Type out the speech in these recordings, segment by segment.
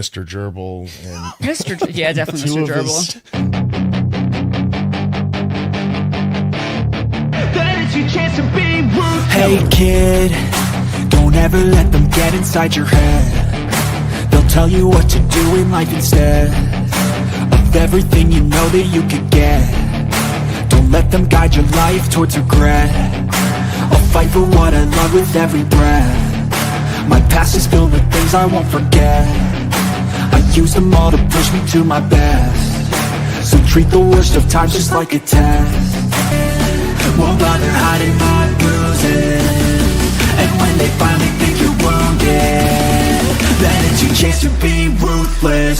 Mr. Gerbil and Yeah, definitely Mr. Gerbil. Hey kid, don't ever let them get inside your head. They'll tell you what to do in life instead of everything you know that you could get. Don't let them guide your life towards regret. I'll fight for what I love with every breath. My past is filled with things I won't forget. I use them all to push me to my best. So treat the worst of times just like a test. Won't bother hiding my bruises. And when they finally think you're wounded, then it's your chance to be ruthless.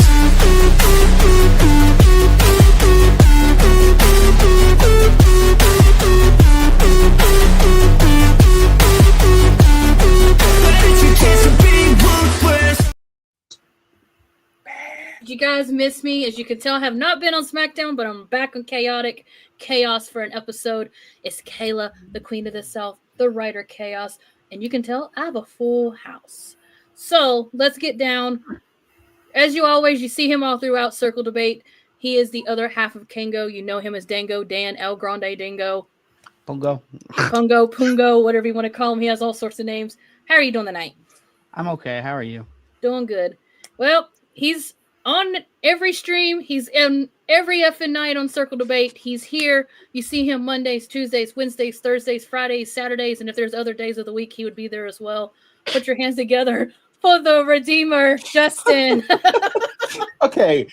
Did you guys miss me? As you can tell, I have not been on SmackDown, but I'm back on Chaotic Chaos for an episode. It's Kayla, the Queen of the South, the writer Chaos, and you can tell I have a full house. So let's get down. As you always, you see him all throughout Circle Debate. He is the other half of Kango. You know him as Dango, Dan, El Grande Dingo. Pungo, Pungo, whatever you want to call him. He has all sorts of names. How are you doing tonight? I'm okay. How are you? Doing good. Well, he's on every stream. He's in every effing night on Circle Debate. He's here. You see him Mondays, Tuesdays, Wednesdays, Thursdays, Fridays, Saturdays, and if there's other days of the week, he would be there as well. Put your hands together for the Redeemer, Justin. Okay.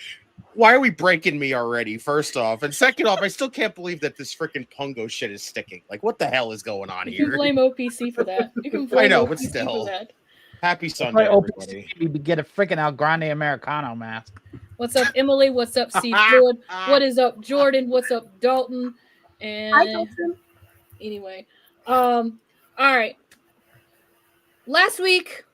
Why are we breaking me already, first off? And second off, I still can't believe that this freaking Pungo shit is sticking. Like, what the hell is going on You here? can blame OPC for that. You can blame I know, OPC but still. for that. Happy Sunday, everybody. We get a freaking El Grande Americano mask. What's up, Emily? What's up, C. Fluid? What is up, Jordan? What's up, Dalton? And Hi, Dalton. Anyway, all right. Last week,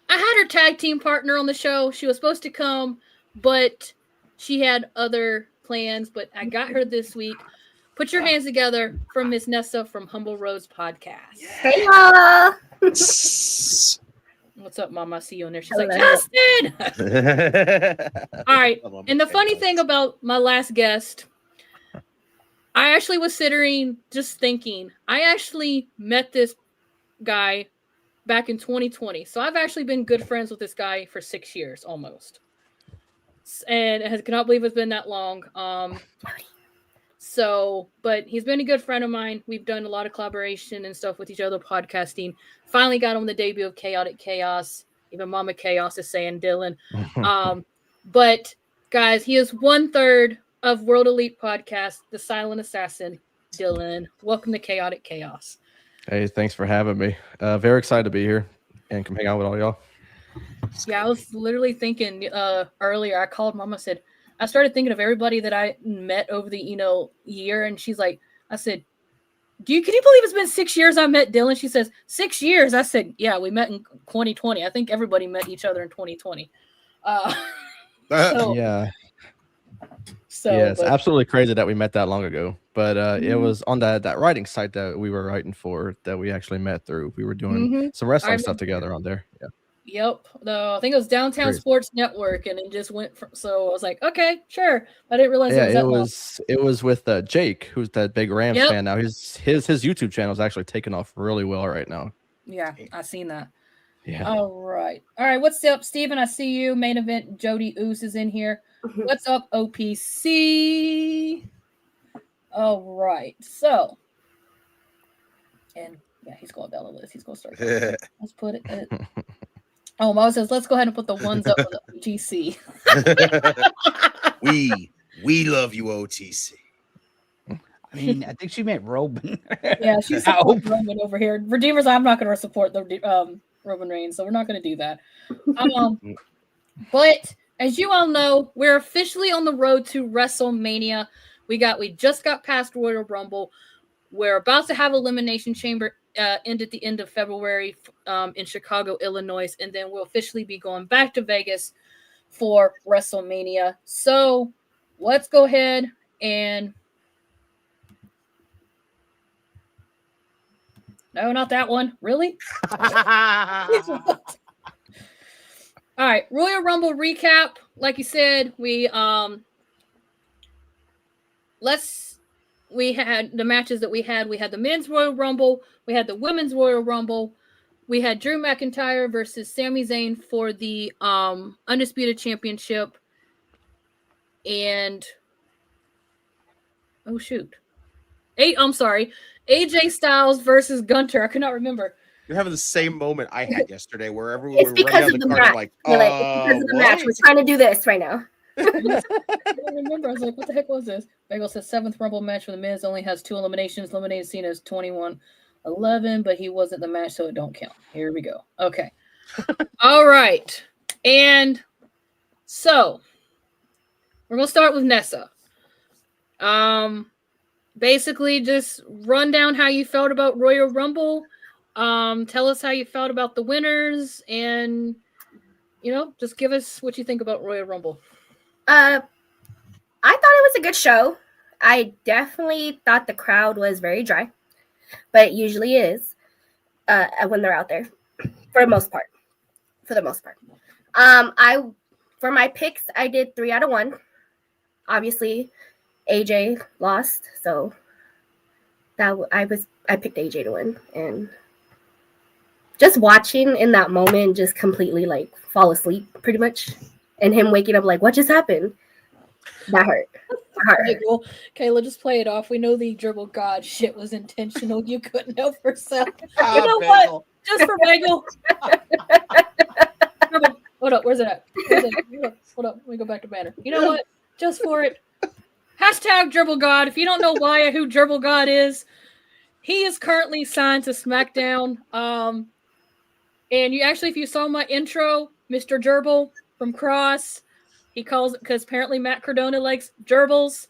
I had her tag team partner on the show. She was supposed to come, but she had other plans. But I got her this week. Put your hands together for Miss Nessa from Humble Rose Podcast. Hey, Mama. What's up, Mama? I see you in there. She's like, Justin! All right. And the funny thing about my last guest, I actually was sitting just thinking, I actually met this guy back in 2020. So I've actually been good friends with this guy for 6 years almost. And I cannot believe it's been that long. But he's been a good friend of mine. We've done a lot of collaboration and stuff with each other, podcasting. Finally got on the debut of Chaotic Chaos. Even Mama Chaos is saying Dylan. But guys, he is 1/3 of World Elite Podcast, The Silent Assassin, Dylan. Welcome to Chaotic Chaos. Hey, thanks for having me. Very excited to be here and come hang out with all y'all. Yeah, I was literally thinking earlier. I called Mama, said, I started thinking of everybody that I met over the year, and she's like, I said, can you believe it's been 6 years I met Dylan? She says, 6 years. I said, yeah, we met in 2020. I think everybody met each other in 2020. Yeah. It's absolutely crazy that we met that long ago. But it was on that writing site that we were writing for that we actually met through. We were doing some wrestling stuff together on there. Yeah. Yep. I think it was Downtown Sports Network, and it just went from. So I was like, okay, sure. I didn't realize it was with Jake, who's that big Rams fan now. His YouTube channel is actually taking off really well right now. Yeah, I seen that. Yeah. All right. What's up, Steven? I see you. Main event. Jody Oos is in here. What's up, OPC? All right. So, and yeah, he's going down the list. He's going to start. Let's put it. Mo says, let's go ahead and put the ones up for the OTC. we love you, OTC. I mean, I think she meant Roman. Yeah, she's supporting Roman over here. Redeemers, I'm not going to support the Roman Reigns, so we're not going to do that. But as you all know, we're officially on the road to WrestleMania. We just got past Royal Rumble. We're about to have Elimination Chamber end at the end of February in Chicago, Illinois, and then we'll officially be going back to Vegas for WrestleMania. So let's go ahead and no, not that one. Really? All right, Royal Rumble recap. Like you said, we had the matches that we had. We had the men's Royal Rumble. We had the women's Royal Rumble. We had Drew McIntyre versus Sami Zayn for the Undisputed Championship. And oh shoot. I'm sorry. AJ Styles versus Gunter. I could not remember. You're having the same moment I had yesterday where everyone It's was because running of down the the card. I'm match. like, It's because of the match. We're trying to do this right now. I don't remember. I was like, what the heck was this? Bagel says 7th Rumble match for the Miz only has 2 eliminations. Eliminated Cena's 21-11, but he wasn't the match, so it don't count. Here we go. Okay. All right. And so we're gonna start with Nessa. Basically just run down how you felt about Royal Rumble. Tell us how you felt about the winners, and just give us what you think about Royal Rumble. I thought it was a good show. I definitely thought the crowd was very dry, but it usually is when they're out there for the most part. For my picks, I did 3 out of 1. Obviously, AJ lost, so I picked AJ to win, and just watching in that moment, just completely like fall asleep, pretty much, and him waking up like, what just happened? That hurt. Well, Kayla, just play it off. We know the dribble god shit was intentional. You couldn't help yourself. You know what? Just for Bagel. Hold up. Where's it at? Hold up. Let me go back to banner. You know what? Just for it. Hashtag dribble god. If you don't know who dribble god is, he is currently signed to SmackDown. And if you saw my intro, Mr. Gerbil from Cross, he calls it because apparently Matt Cardona likes gerbils.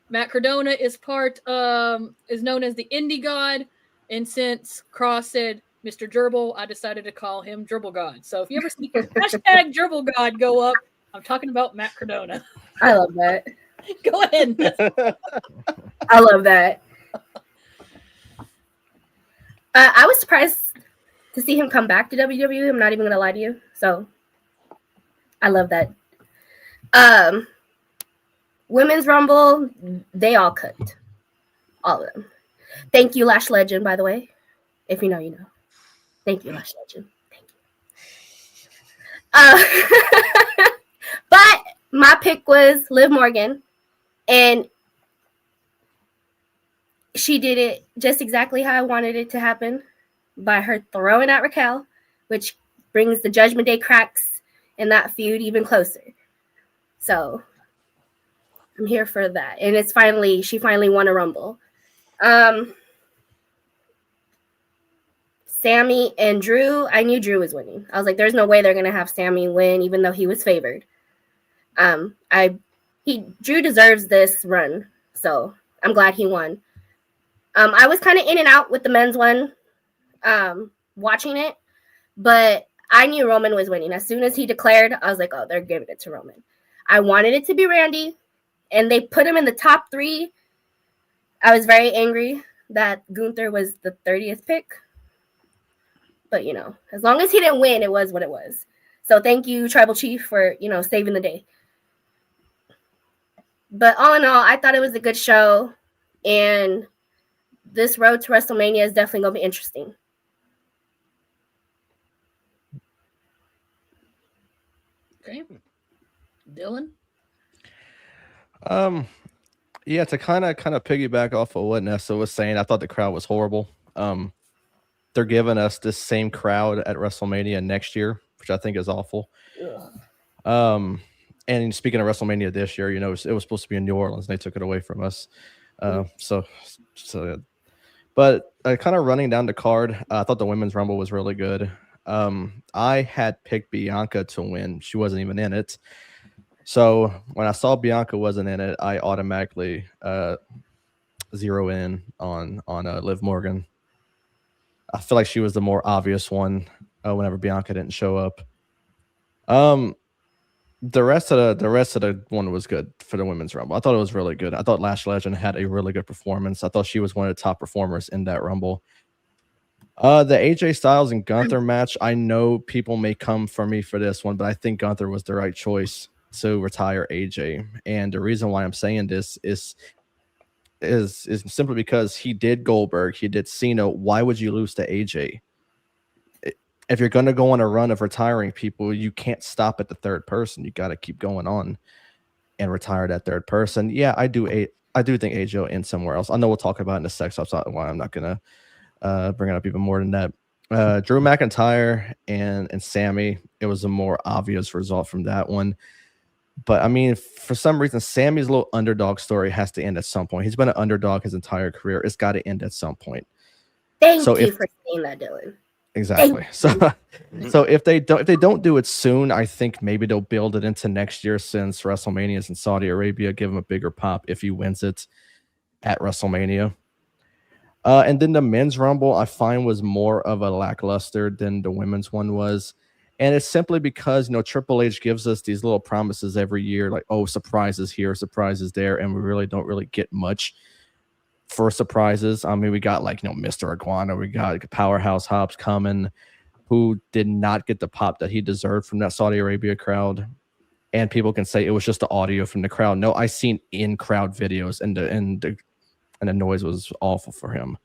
Matt Cardona is is known as the Indie God, and since Cross said Mr. Gerbil, I decided to call him Dribble God. So if you ever see hashtag Dribble God go up, I'm talking about Matt Cardona. I love that. Go ahead. I love that. I was surprised to see him come back to WWE. I'm not even gonna lie to you. So I love that. Women's Rumble, they all cooked. All of them. Thank you, Lash Legend, by the way. If you know, you know. Thank you, Lash Legend. Thank you. But my pick was Liv Morgan, and she did it just exactly how I wanted it to happen, by her throwing at Raquel, which brings the Judgment Day cracks in that feud even closer. So I'm here for that. And she finally won a Rumble. Sammy and Drew, I knew Drew was winning. I was like, there's no way they're going to have Sammy win, even though he was favored. Drew deserves this run, so I'm glad he won. I was kind of in and out with the men's one, watching it, but I knew Roman was winning. As soon as he declared, I was like, oh, they're giving it to Roman. I wanted it to be Randy, and they put him in the top 3. I was very angry that Gunther was the 30th pick, but as long as he didn't win, it was what it was. So thank you, Tribal Chief, for saving the day. But all in all, I thought it was a good show, and this road to WrestleMania is definitely going to be interesting. Okay. Dylan? Yeah, to kind of piggyback off of what Nessa was saying, I thought the crowd was horrible. They're giving us this same crowd at WrestleMania next year, which I think is awful. Ugh. And speaking of WrestleMania this year, it was supposed to be in New Orleans, and they took it away from us. But kind of running down the card, I thought the Women's Rumble was really good. I had picked Bianca to win. She wasn't even in it. So when I saw Bianca wasn't in it, I automatically zero in on Liv Morgan. I feel like she was the more obvious one whenever Bianca didn't show up. The rest of the one was good for the Women's Rumble. I thought it was really good. I thought Lash Legend had a really good performance. I thought she was one of the top performers in that Rumble. The AJ Styles and Gunther match, I know people may come for me for this one, but I think Gunther was the right choice to retire AJ. And the reason why I'm saying this is simply because he did Goldberg, he did Cena. Why would you lose to AJ? If you're going to go on a run of retiring people, you can't stop at the third person. You got to keep going on and retire that third person. Yeah, I do think AJ will end somewhere else. I know we'll talk about it in a sec, so that's not why I'm not going to bring it up even more than that. Drew McIntyre and Sammy, it was a more obvious result from that one. But I mean, for some reason, Sammy's little underdog story has to end at some point. He's been an underdog his entire career. It's got to end at some point. Thank you for saying that, Dylan. Exactly. So if they don't do it soon, I think maybe they'll build it into next year, since WrestleMania is in Saudi Arabia. Give him a bigger pop if he wins it at WrestleMania. And then the men's rumble I find was more of a lackluster than the women's one was. And it's simply because, Triple H gives us these little promises every year, like, oh, surprises here, surprises there, and we really don't get much for surprises. I mean, we got Mr. Iguana, we got Powerhouse Hobbs coming, who did not get the pop that he deserved from that Saudi Arabia crowd. And people can say it was just the audio from the crowd. No, I seen in-crowd videos, and the noise was awful for him.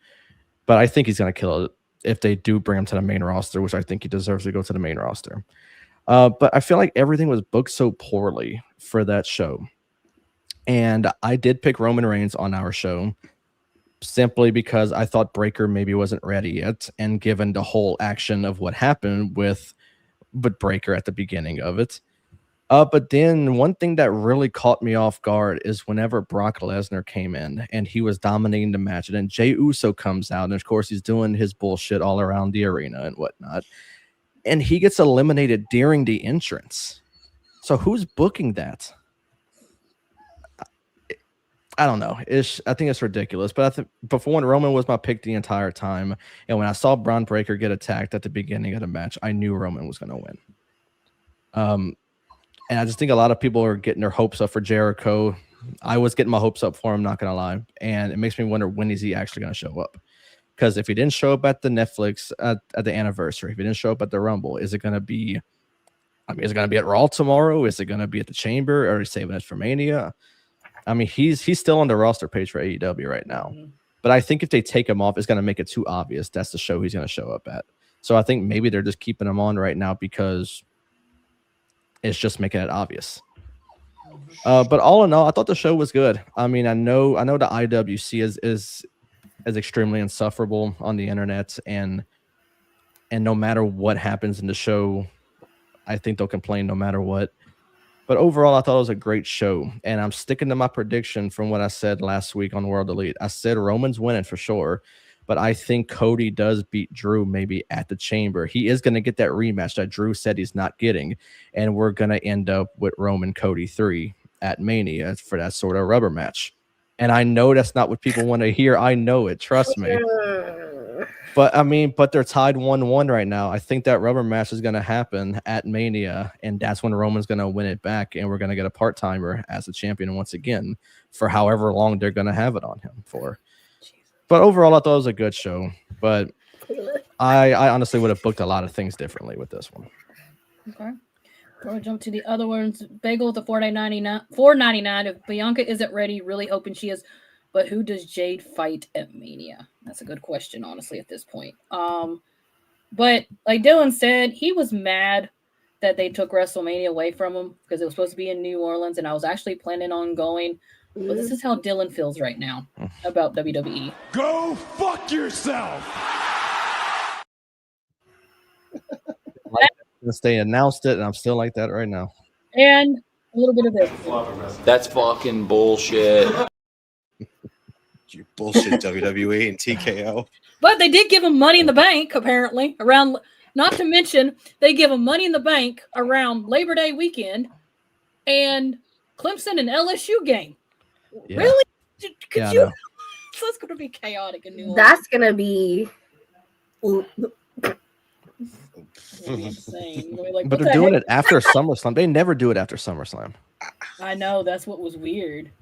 But I think he's going to kill it if they do bring him to the main roster, which I think he deserves to go to the main roster. But I feel like everything was booked so poorly for that show. And I did pick Roman Reigns on our show simply because I thought Breakker maybe wasn't ready yet. And given the whole action of what happened with Breakker at the beginning of it. But then one thing that really caught me off guard is whenever Brock Lesnar came in and he was dominating the match, and then Jey Uso comes out, and of course he's doing his bullshit all around the arena and whatnot, and he gets eliminated during the entrance. So who's booking that? I don't know. I think it's ridiculous. But I think before, when Roman was my pick the entire time, and when I saw Braun Breaker get attacked at the beginning of the match, I knew Roman was going to win. And I just think a lot of people are getting their hopes up for Jericho. I was getting my hopes up for him, not going to lie. And it makes me wonder, when is he actually going to show up? Because if he didn't show up at the Netflix, at the anniversary, if he didn't show up at the Rumble, is it going to be, is it going to be at Raw tomorrow? Is it going to be at the Chamber? Or is he saving it for Mania? I mean, he's still on the roster page for AEW right now. But I think if they take him off, it's going to make it too obvious that's the show he's going to show up at. So I think maybe they're just keeping him on right now because it's just making it obvious. But all in all, I thought the show was good. I mean, I know the IWC is extremely insufferable on the internet, and no matter what happens in the show, I think they'll complain no matter what. But overall, I thought it was a great show, and I'm sticking to my prediction from what I said last week on World Elite. I said Roman's winning for sure, but I think Cody does beat Drew maybe at the Chamber. He is going to get that rematch that Drew said he's not getting, and we're going to end up with Roman Cody 3 at Mania for that sort of rubber match. And I know that's not what people want to hear. I know it. Trust me. But I mean, they're tied 1-1 right now. I think that rubber match is going to happen at Mania, and that's when Roman's going to win it back, and we're going to get a part-timer as a champion once again for however long they're going to have it on him for. But overall, I thought it was a good show. But I honestly would have booked a lot of things differently with this one. Okay. Before we jump to the other ones, Bagel with the $4.99. If Bianca isn't ready, really hoping she is. But who does Jade fight at Mania? That's a good question, honestly, at this point. But like Dylan said, he was mad that they took WrestleMania away from him because it was supposed to be in New Orleans, and I was actually planning on going. But this is how Dylan feels right now about WWE. Go fuck yourself! They announced it, and I'm still like that right now. And a little bit of this. That's fucking bullshit. You bullshit WWE and TKO. But they did give him Money in the Bank, apparently, around, not to mention, they give him Money in the Bank around Labor Day weekend and Clemson and LSU game. Yeah. Really? Could you? So it's going to be chaotic in New Orleans. That's going to be insane. Like, but they're doing it after SummerSlam. They never do it after SummerSlam. I know. That's what was weird.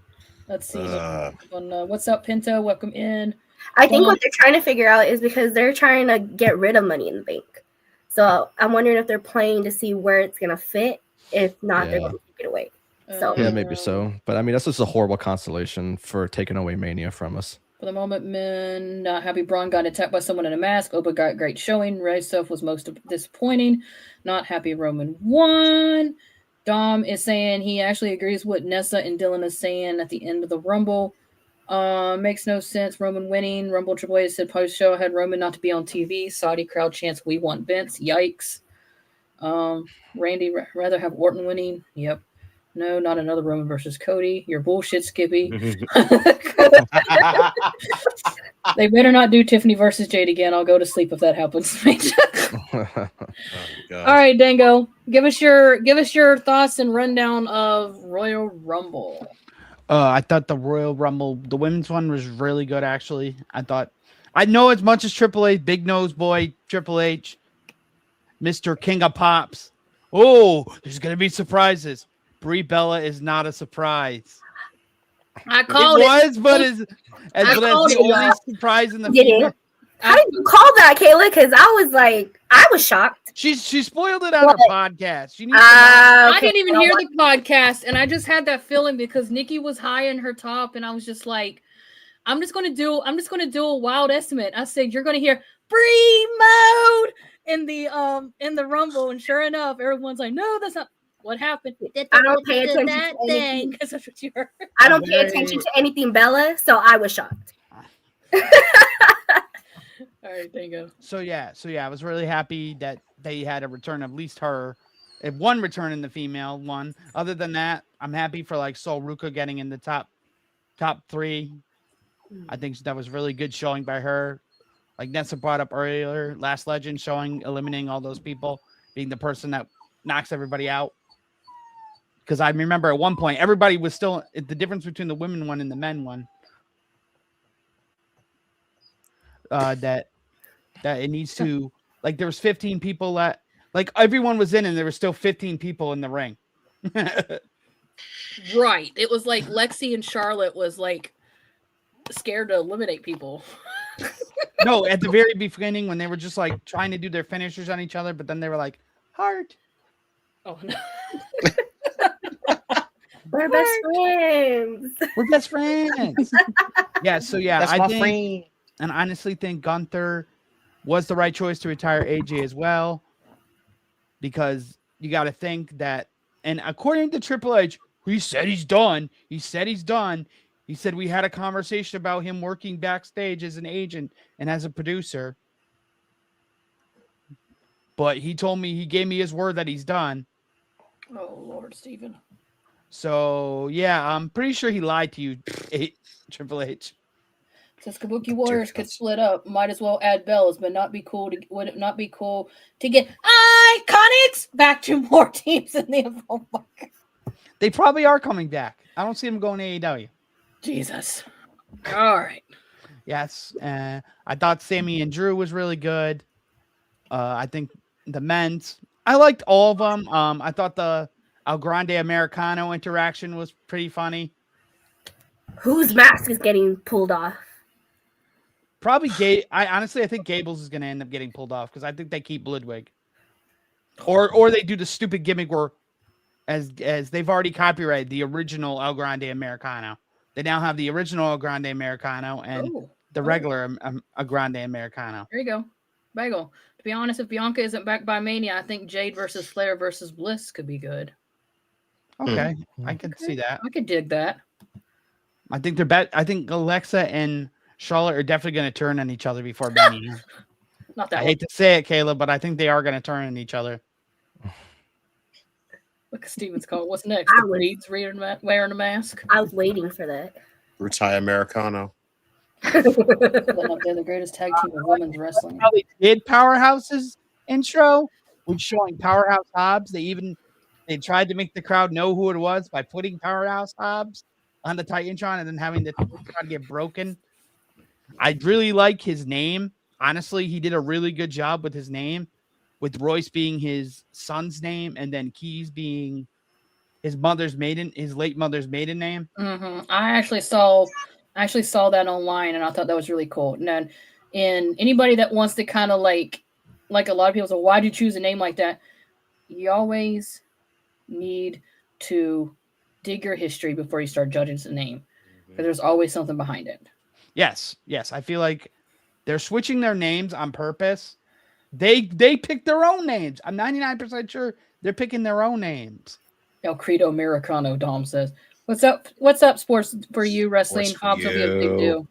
Let's see. What's up, Pinto? Welcome in. I think what they're trying to figure out is because they're trying to get rid of Money in the Bank. So I'm wondering if they're playing to see where it's going to fit. If not, they're going to take it away. So yeah, maybe so. But I mean, that's just a horrible constellation for taking away Mania from us. For the moment, men not happy Braun got attacked by someone in a mask. Opa got great showing. Ray's stuff was most disappointing. Not happy Roman won. Dom is saying he actually agrees with Nessa and Dylan is saying at the end of the Rumble. Makes no sense. Roman winning. Rumble Triple H said post show had Roman not to be on TV. Saudi crowd chants we want Vince. Yikes. Randy rather have Orton winning. Yep. No, not another Roman versus Cody. You're bullshit, Skippy. They better not do Tiffany versus Jade again. I'll go to sleep if that happens. All right, Dango. Give us your thoughts and rundown of Royal Rumble. I thought the Royal Rumble, the women's one, was really good. Actually, I know as much as Triple H, Big Nose Boy, Triple H, Mr. King of Pops. Oh, there's gonna be surprises. Brie Bella is not a surprise. I called it. But as the only surprise in the female. How did you call that, Kayla? Because I was shocked. She spoiled it on her podcast. I didn't even hear the podcast, and I just had that feeling because Nikki was high in her top, and I was just like, I'm just gonna do a wild estimate. I said you're gonna hear Brie mode in the Rumble, and sure enough, everyone's like, no, that's not. What happened? I don't pay attention to anything. That's what you heard. I don't pay attention to anything Bella, so I was shocked. All right, there you go. So yeah, I was really happy that they had a return of at least her, one return in the female one. Other than that, I'm happy for like Sol Ruka getting in the top 3. I think that was really good showing by her. Like Nessa brought up earlier, Last Legend eliminating all those people, being the person that knocks everybody out. Because I remember at one point, everybody was still the difference between the women one and the men one. That it needs to, like, there was 15 people that, like, everyone was in and there were still 15 people in the ring. Right. It was like Lexi and Charlotte was like scared to eliminate people. No, at the very beginning when they were just like trying to do their finishers on each other, but then they were like, heart. Oh no. We're best friends. We're best friends. Yeah, so yeah, That's my friend. And honestly think Gunther was the right choice to retire AJ as well. Because you got to think that, and according to Triple H, he said he's done. He said we had a conversation about him working backstage as an agent and as a producer. But he gave me his word that he's done. Oh, Lord, Steven. So, yeah, I'm pretty sure he lied to you, Triple H. Says Kabuki Warriors could split up. Might as well add bells, but would it not be cool to get Iconics back to more teams in the event? They probably are coming back. I don't see them going to AEW. Jesus. All right. Yes. I thought Sammy and Drew was really good. I think the men's, I liked all of them. I thought the El Grande Americano interaction was pretty funny. Whose mask is getting pulled off? Probably I think Gable's is going to end up getting pulled off because I think they keep Ludwig. Or they do the stupid gimmick where as they've already copyrighted the original El Grande Americano. They now have the original El Grande Americano and the regular El Grande Americano. There you go. Bagel. To be honest, if Bianca isn't back by Mania, I think Jade versus Flair versus Bliss could be good. Okay. I can see that. I could dig that. I think I think Alexa and Charlotte are definitely going to turn on each other before Mania. Not that I hate to say it, Kayla, but I think they are going to turn on each other. Look at Steven's call. What's next? The Reed's wearing a mask. I was waiting for that. Retire Americano. They're the greatest tag team of women's wrestling. How they did Powerhouse's intro with showing Powerhouse Hobbs. They tried to make the crowd know who it was by putting Powerhouse Hobbs on the Titantron and then having the Titantron get broken. I really like his name. Honestly, he did a really good job with his name, with Royce being his son's name and then Keys being his late mother's maiden name. Mm-hmm. I actually saw I actually saw that online, and I thought that was really cool. And anybody that wants to kind of like a lot of people say, why do you choose a name like that? You always need to dig your history before you start judging the name, because there's always something behind it. Yes. I feel like they're switching their names on purpose. They pick their own names. I'm 99% sure they're picking their own names. El Credo Americano, Dom says. What's up, sports for you, wrestling? Hobbs will be a big deal.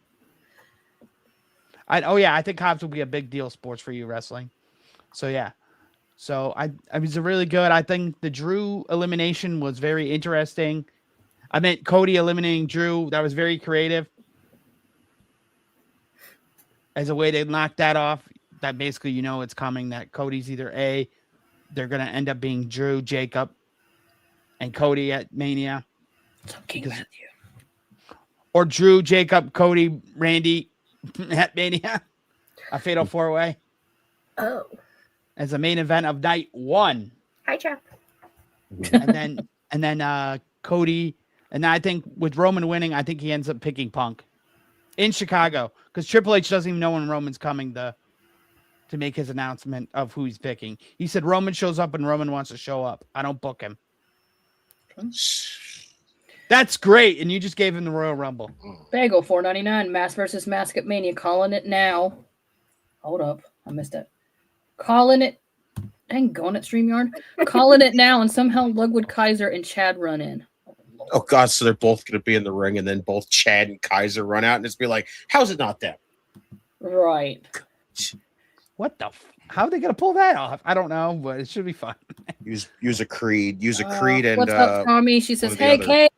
I think Hobbs will be a big deal, sports for you, wrestling. So yeah. So I was really good. I think the Drew elimination was very interesting. I meant Cody eliminating Drew. That was very creative. As a way to knock that off, that basically it's coming, that Cody's either they're going to end up being Drew, Jacob, and Cody at Mania. Or Drew, Jacob, Cody, Randy at Mania. A fatal 4-way. Oh. As a main event of night 1. Hi, Chap. And then Cody, and I think with Roman winning, I think he ends up picking Punk in Chicago, because Triple H doesn't even know when Roman's coming to make his announcement of who he's picking. He said Roman shows up and Roman wants to show up. I don't book him. That's great. And you just gave him the Royal Rumble. Bagel $4.99. Mask versus Mask at Mania. Calling it now. Hold up. I missed it. Calling it. Dang, going at StreamYard. Calling it now, and somehow Ludwig Kaiser and Chad run in. Oh, God. So they're both going to be in the ring, and then both Chad and Kaiser run out, and it's be like, how's it not them? Right. What the? How are they going to pull that off? I don't know, but it should be fun. Use a Creed. Use a Creed and... What's up, Tommy? She says, hey, Kayla.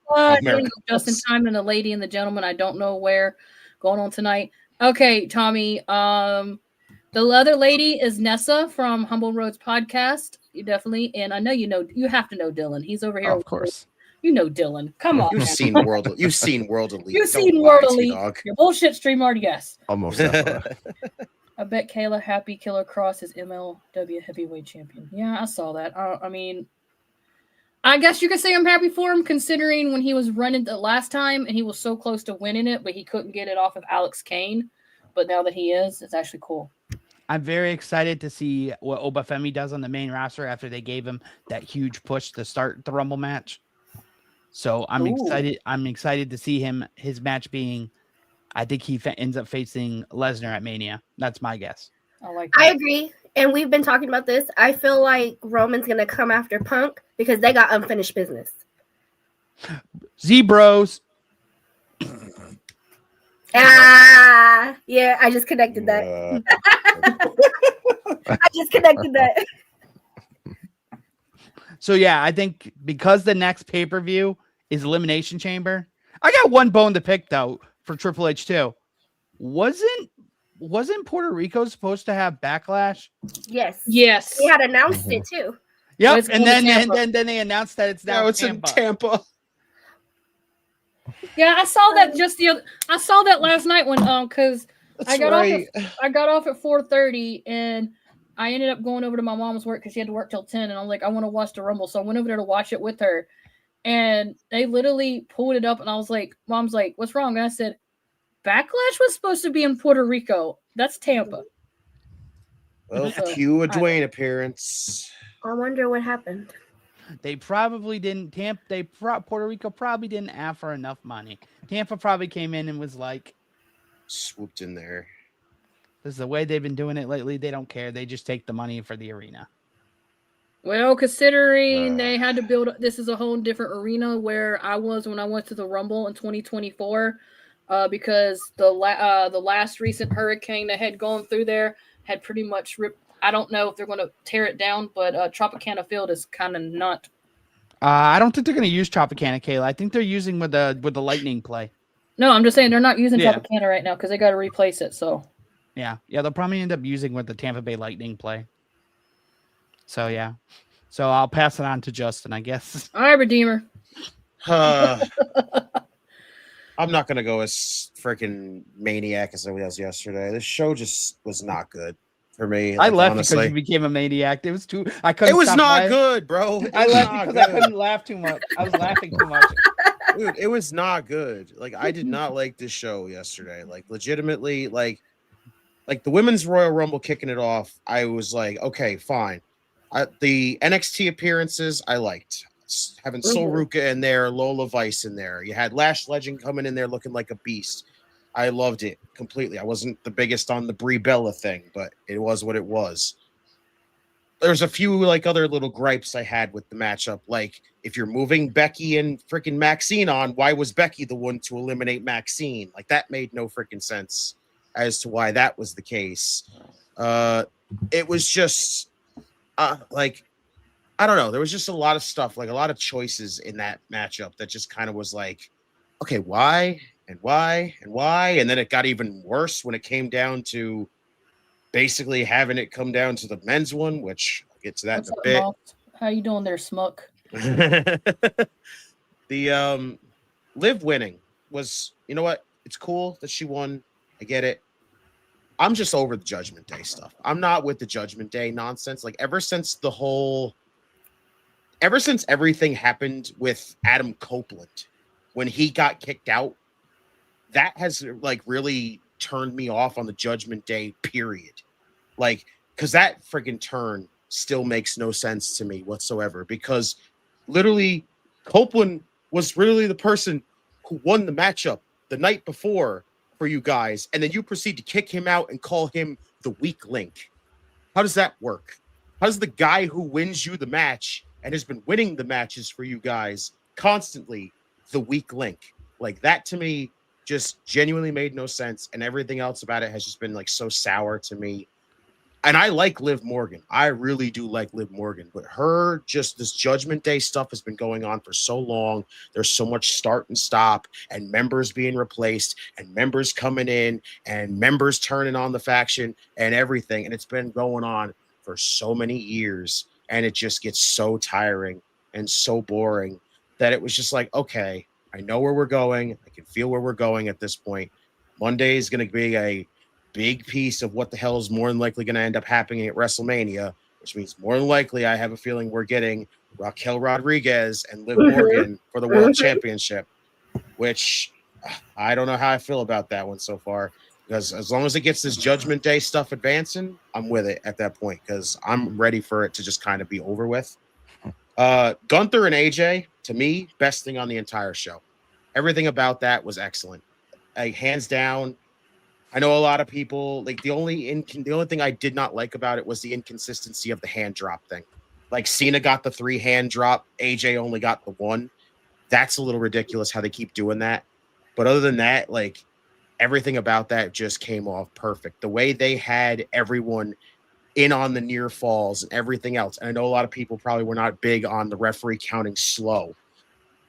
Just in time, and the lady and the gentleman, I don't know where, going on tonight. Okay, Tommy. The other lady is Nessa from Humble Roads Podcast. You definitely, and I know you have to know Dylan. He's over here. Of course. You know Dylan. Come on. You've seen World Elite. You've seen World Elite. Dog. Your bullshit StreamYard, yes. Almost definitely. I bet Kayla Happy Killer Cross is MLW heavyweight champion. Yeah, I saw that. I mean, I guess you could say I'm happy for him, considering when he was running the last time and he was so close to winning it, but he couldn't get it off of Alex Kane. But now that he is, it's actually cool. I'm very excited to see what Obafemi does on the main roster after they gave him that huge push to start the Rumble match. So I'm excited. I'm excited to see his match being, I think he ends up facing Lesnar at Mania. That's my guess. I agree. And we've been talking about this. I feel like Roman's going to come after Punk because they got unfinished business. Z-Bros. Yeah, I just connected that. I just connected that. So yeah, I think because the next pay-per-view is Elimination Chamber, I got one bone to pick though for Triple H too. Wasn't Puerto Rico supposed to have Backlash? Yes. He had announced it too. Yep, and then they announced that it's now in Tampa. Yeah, I saw that I saw that last night when because I got off at 4:30 and I ended up going over to my mom's work because she had to work till 10, and I'm like, I want to watch the Rumble, so I went over there to watch it with her, and they literally pulled it up, and I was like, Mom's like, what's wrong? And I said, Backlash was supposed to be in Puerto Rico. That's Tampa. Well, cue a Dwayne appearance. I wonder what happened. They probably didn't. Puerto Rico probably didn't offer enough money. Tampa probably came in and was like, swooped in there. This is the way they've been doing it lately. They don't care. They just take the money for the arena. Well, considering they had to build, this is a whole different arena where I was when I went to the Rumble in 2024, because the last recent hurricane that had gone through there had pretty much ripped. I don't know if they're going to tear it down, but Tropicana Field is kind of not. I don't think they're going to use Tropicana, Kayla. I think they're using with the Lightning play. No, I'm just saying they're not using Tropicana right now because they got to replace it. So. Yeah, they'll probably end up using with the Tampa Bay Lightning play. So yeah, so I'll pass it on to Justin, I guess. All right, Redeemer. I'm not gonna go as freaking maniac as I was yesterday. This show just was not good. for me. I Like, left honestly. because you became a maniac. It was too. I couldn't. It was stop not laughing. good, bro. I left because I couldn't laugh too much. I was laughing too much. Dude, it was not good. Like, I did not like this show yesterday. Like, legitimately, like the women's Royal Rumble kicking it off. I was like, okay, fine. The NXT appearances I liked. Having Sol Ruka in there, Lola Vice in there. You had Lash Legend coming in there looking like a beast. I loved it completely. I wasn't the biggest on the Brie Bella thing, but it was what it was. There's a few like other little gripes I had with the matchup. Like, if you're moving Becky and freaking Maxine on, why was Becky the one to eliminate Maxine? Like, that made no freaking sense as to why that was the case. It was just like, I don't know. There was just a lot of stuff, like a lot of choices in that matchup that just kind of was like, okay, why and why and why? And then it got even worse when it came down to basically having it come down to the men's one, which I'll get to that in a bit. How you doing there, Smuck? The Liv winning was, you know what? It's cool that she won. I get it. I'm just over the Judgment Day stuff. I'm not with the Judgment Day nonsense. Like, ever since everything happened with Adam Copeland when he got kicked out, that has like really turned me off on the Judgment Day, period. Like, because that freaking turn still makes no sense to me whatsoever, because literally Copeland was really the person who won the matchup the night before for you guys, and then you proceed to kick him out and call him the weak link. How does that work? How does the guy who wins you the match and has been winning the matches for you guys constantly the weak link? Like, that to me just genuinely made no sense, and everything else about it has just been like so sour to me. And I like Liv Morgan. I really do like Liv Morgan, but this Judgment Day stuff has been going on for so long. There's so much start and stop and members being replaced and members coming in and members turning on the faction and everything. And it's been going on for so many years, and it just gets so tiring and so boring that it was just like, okay, I know where we're going. I can feel where we're going at this point. Monday is going to be a big piece of what the hell is more than likely going to end up happening at WrestleMania, which means more than likely I have a feeling we're getting Raquel Rodriguez and Liv Morgan for the World Championship, which I don't know how I feel about that one so far, because as long as it gets this Judgment Day stuff advancing, I'm with it at that point, because I'm ready for it to just kind of be over with. Gunther and AJ, to me, best thing on the entire show. Everything about that was excellent. Hands down. I know a lot of people like the only thing I did not like about it was the inconsistency of the hand drop thing. Like, Cena got the 3 hand drop, AJ only got the 1. That's a little ridiculous how they keep doing that. But other than that, like, everything about that just came off perfect. The way they had everyone in on the near falls and everything else. And I know a lot of people probably were not big on the referee counting slow.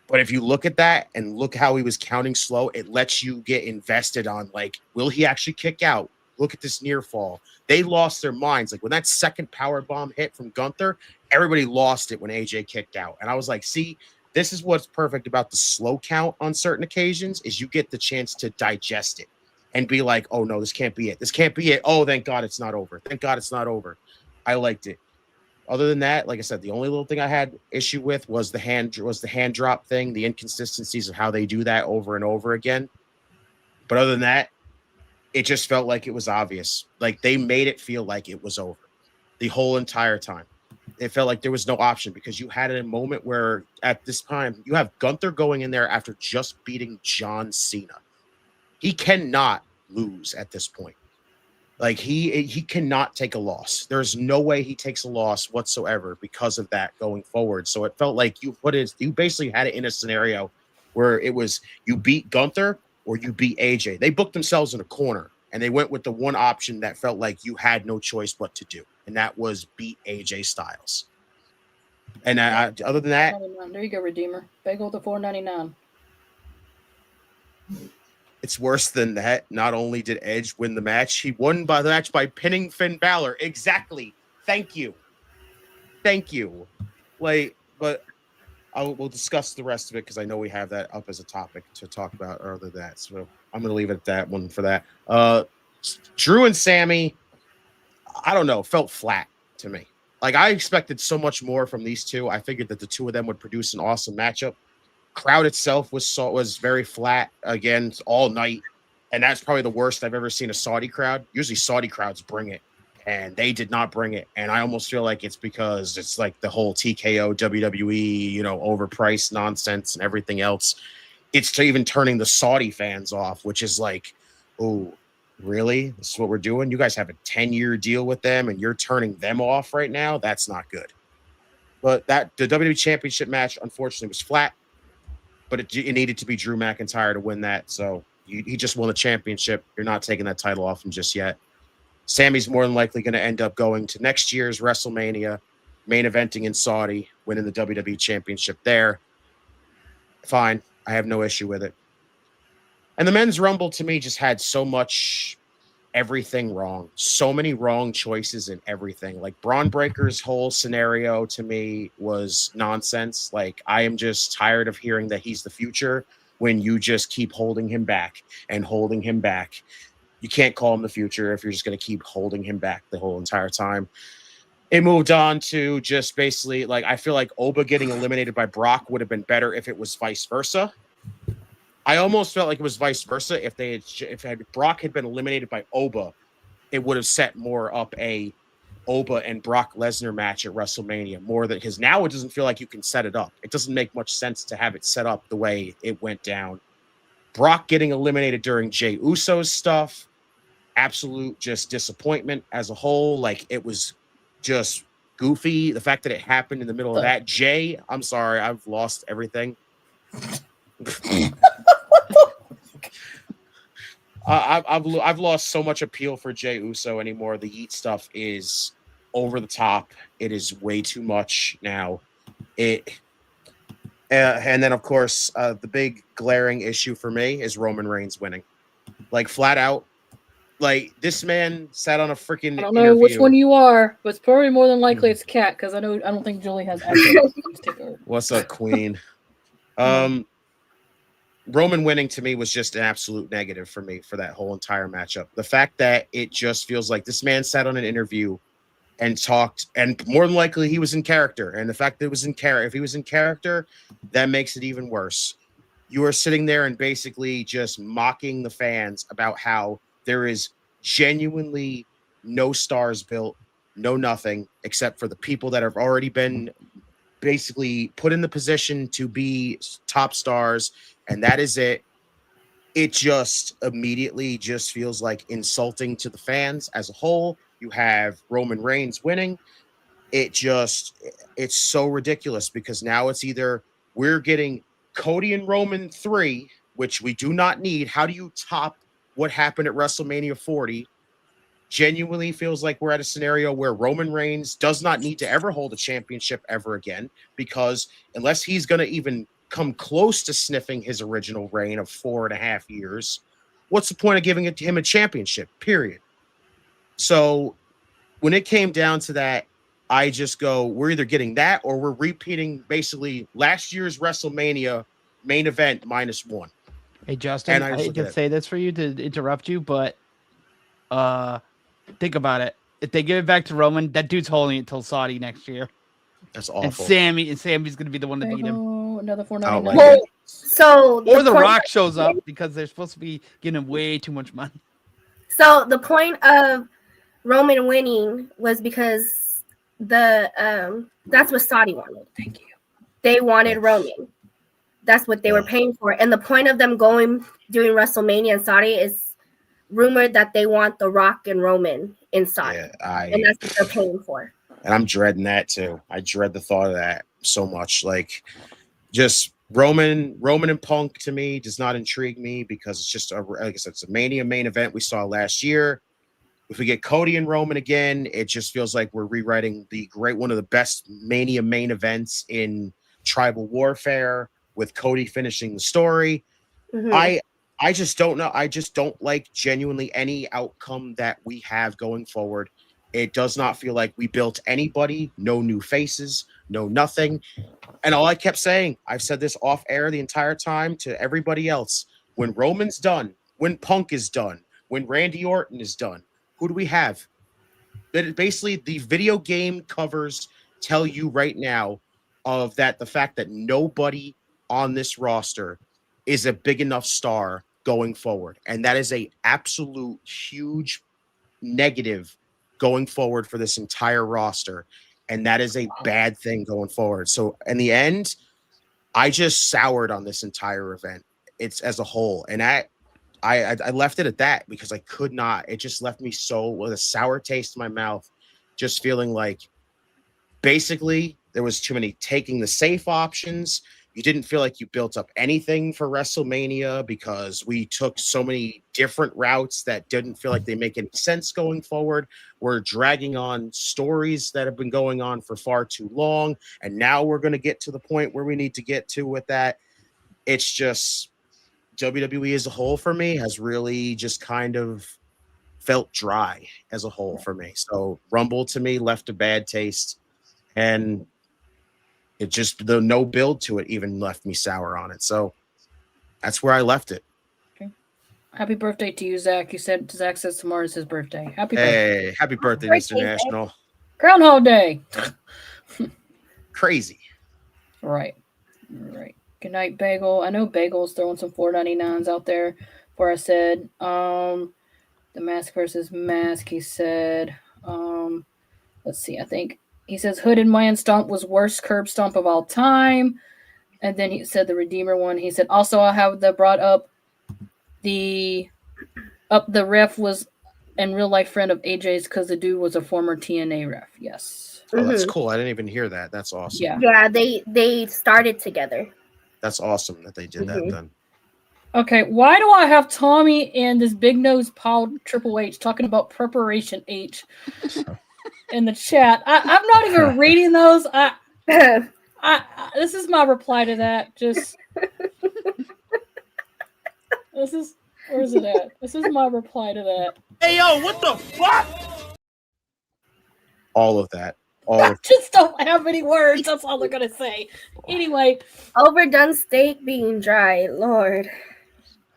But if you look at that and look how he was counting slow, it lets you get invested on, like, will he actually kick out? Look at this near fall. They lost their minds. Like, when that second power bomb hit from Gunther, everybody lost it when AJ kicked out. And I was like, see, this is what's perfect about the slow count on certain occasions, is you get the chance to digest it and be like, oh, no, this can't be it. This can't be it. Oh, thank God it's not over. Thank God it's not over. I liked it. Other than that, like I said, the only little thing I had issue with was the hand drop thing, the inconsistencies of how they do that over and over again. But other than that, it just felt like it was obvious. Like, they made it feel like it was over the whole entire time. It felt like there was no option, because you had a moment where at this time you have Gunther going in there after just beating John Cena. He cannot lose at this point. Like, he cannot take a loss. There's no way he takes a loss whatsoever because of that going forward. So it felt like you basically had it in a scenario where it was you beat Gunther or you beat AJ. They booked themselves in a corner, and they went with the one option that felt like you had no choice but to do, and that was beat AJ Styles. And other than that, there you go, Redeemer. Bagel to $4.99. It's worse than that. Not only did Edge win the match, he won the match by pinning Finn Balor. Exactly. Thank you. Like, but we'll discuss the rest of it, because I know we have that up as a topic to talk about other than that. So I'm going to leave it at that one for that. Drew and Sammy, I don't know, felt flat to me. Like I expected so much more from these two. I figured that the two of them would produce an awesome matchup. Crowd itself was very flat again all night, and that's probably the worst I've ever seen a Saudi crowd. Usually Saudi crowds bring it, and they did not bring it. And I almost feel like it's because it's like the whole TKO WWE, overpriced nonsense and everything else. It's even turning the Saudi fans off, which is like, oh, really? This is what we're doing? You guys have a 10-year deal with them and you're turning them off right now? That's not good. But the WWE Championship match, unfortunately, was flat, but it needed to be Drew McIntyre to win that. So he just won the championship. You're not taking that title off him just yet. Sammy's more than likely going to end up going to next year's WrestleMania, main eventing in Saudi, winning the WWE Championship there. Fine. I have no issue with it. And the men's Rumble to me just had so much everything wrong. So many wrong choices in everything. Like Braun Breaker's whole scenario to me was nonsense. Like I am just tired of hearing that he's the future when you just keep holding him back and holding him back. You can't call him the future if you're just going to keep holding him back the whole entire time. It moved on to just basically like I feel like Oba getting eliminated by Brock would have been better if it was vice versa. I almost felt like it was vice versa. If Brock had been eliminated by Oba, it would have set more up a Oba and Brock Lesnar match at WrestleMania more than because now it doesn't feel like you can set it up. It doesn't make much sense to have it set up the way it went down. Brock getting eliminated during Jey Uso's stuff, absolute just disappointment as a whole. Like it was just goofy. The fact that it happened in the middle of that. Jay, I'm sorry, I've lost everything. I've lost so much appeal for Jey Uso anymore. The Yeet stuff is over the top. It is way too much now. And then of course the big glaring issue for me is Roman Reigns winning. Like flat out, like this man sat on a freaking. I don't know which one you are, but it's probably more than likely it's Cat because I don't think Julie has access to her. What's up, Queen? Roman winning to me was just an absolute negative for me for that whole entire matchup. The fact that it just feels like this man sat on an interview and talked, and more than likely he was in character. And the fact that it was in character, if he was in character, that makes it even worse. You are sitting there and basically just mocking the fans about how there is genuinely no stars built, no nothing, except for the people that have already been basically put in the position to be top stars, and that is it. It just immediately just feels like insulting to the fans as a whole. You have Roman Reigns winning. It's so ridiculous because now it's either we're getting Cody and Roman 3, which we do not need. How do you top what happened at WrestleMania 40? Genuinely feels like we're at a scenario where Roman Reigns does not need to ever hold a championship ever again, because unless he's going to even come close to sniffing his original reign of 4.5 years, what's the point of giving him a championship, period? So when it came down to that, I just go, we're either getting that or we're repeating basically last year's WrestleMania main event -1. Hey, Justin, I hate to say this for you to interrupt you, but think about it. If they give it back to Roman, that dude's holding it till Saudi next year. That's awful. And Sammy's going to be the one to beat him. Another $4.99. Well, so or The Rock shows up because they're supposed to be giving him way too much money. So the point of Roman winning was because that's what Saudi wanted. Thank you. They wanted Roman. That's what they were paying for. And the point of them doing WrestleMania in Saudi is rumored that they want The Rock and Roman in Saudi. And that's what they're paying for. And I'm dreading that too. I dread the thought of that so much. Like, just Roman and Punk to me does not intrigue me because it's just like I said, it's a Mania main event we saw last year. If we get Cody and Roman again, it just feels like we're rewriting one of the best Mania main events in tribal warfare with Cody finishing the story. Mm-hmm. I just don't know. I just don't like genuinely any outcome that we have going forward. It does not feel like we built anybody, no new faces, no nothing. And all I kept saying, I've said this off air the entire time to everybody else. When Roman's done, when Punk is done, when Randy Orton is done, who do we have? basically the video game covers tell you right now of that the fact that nobody on this roster is a big enough star going forward, and that is a absolute huge negative going forward for this entire roster, and that is a bad thing going forward. So in the end, I just soured on this entire event. It's as a whole, and I left it at that because I could not. It just left me so with a sour taste in my mouth, just feeling like basically there was too many taking the safe options. You didn't feel like you built up anything for WrestleMania because we took so many different routes that didn't feel like they make any sense going forward. We're dragging on stories that have been going on for far too long, and now we're going to get to the point where we need to get to with that. It's just WWE as a whole for me has really just kind of felt dry as a whole for me. So Rumble to me left a bad taste, and it just the no build to it even left me sour on it. So that's where I left it. Okay. Happy birthday to you, Zach. You said Zach says tomorrow is his birthday. Happy birthday. Hey, happy birthday, Mr. National. Groundhog Day. Crazy. Right. Good night, Bagel. I know Bagel's throwing some $4.99s out there. Where I said, the mask versus mask. He said, let's see. I think he says Hooded Man Stomp was worst curb stomp of all time. And then he said the Redeemer one. He said also I have brought up the ref was in real life friend of AJ's because the dude was a former TNA ref. Yes. Oh, that's cool. I didn't even hear that. That's awesome. Yeah. They started together. That's awesome that they did that then. Okay, why do I have Tommy and this big nose Paul Triple H talking about Preparation H in the chat? I'm not even reading those. This is my reply to that. Just where's it at? This is my reply to that. Hey yo, what the fuck? All of that. I just don't have any words. That's all they're gonna say. Anyway, overdone steak being dry. Lord.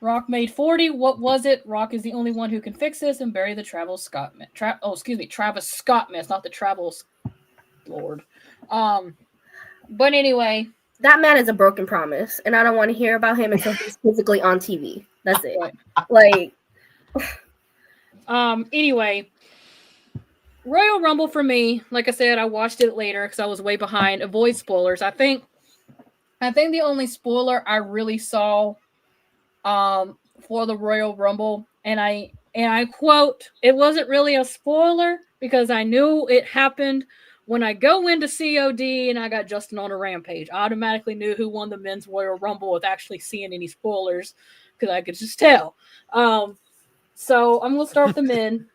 Rock made 40. What was it? Rock is the only one who can fix this and bury the Travis Scott myth. Travis Scott myth, not the Travels Lord. But anyway, that man is a broken promise, and I don't want to hear about him until he's physically on TV. That's it. Like, anyway, Royal Rumble for me, like I said, I watched it later because I was way behind. Avoid spoilers. I think the only spoiler I really saw for the Royal Rumble, and I quote, it wasn't really a spoiler because I knew it happened when I go into COD and I got Justin on a rampage. I automatically knew who won the men's Royal Rumble without actually seeing any spoilers because I could just tell. So I'm gonna start with the men.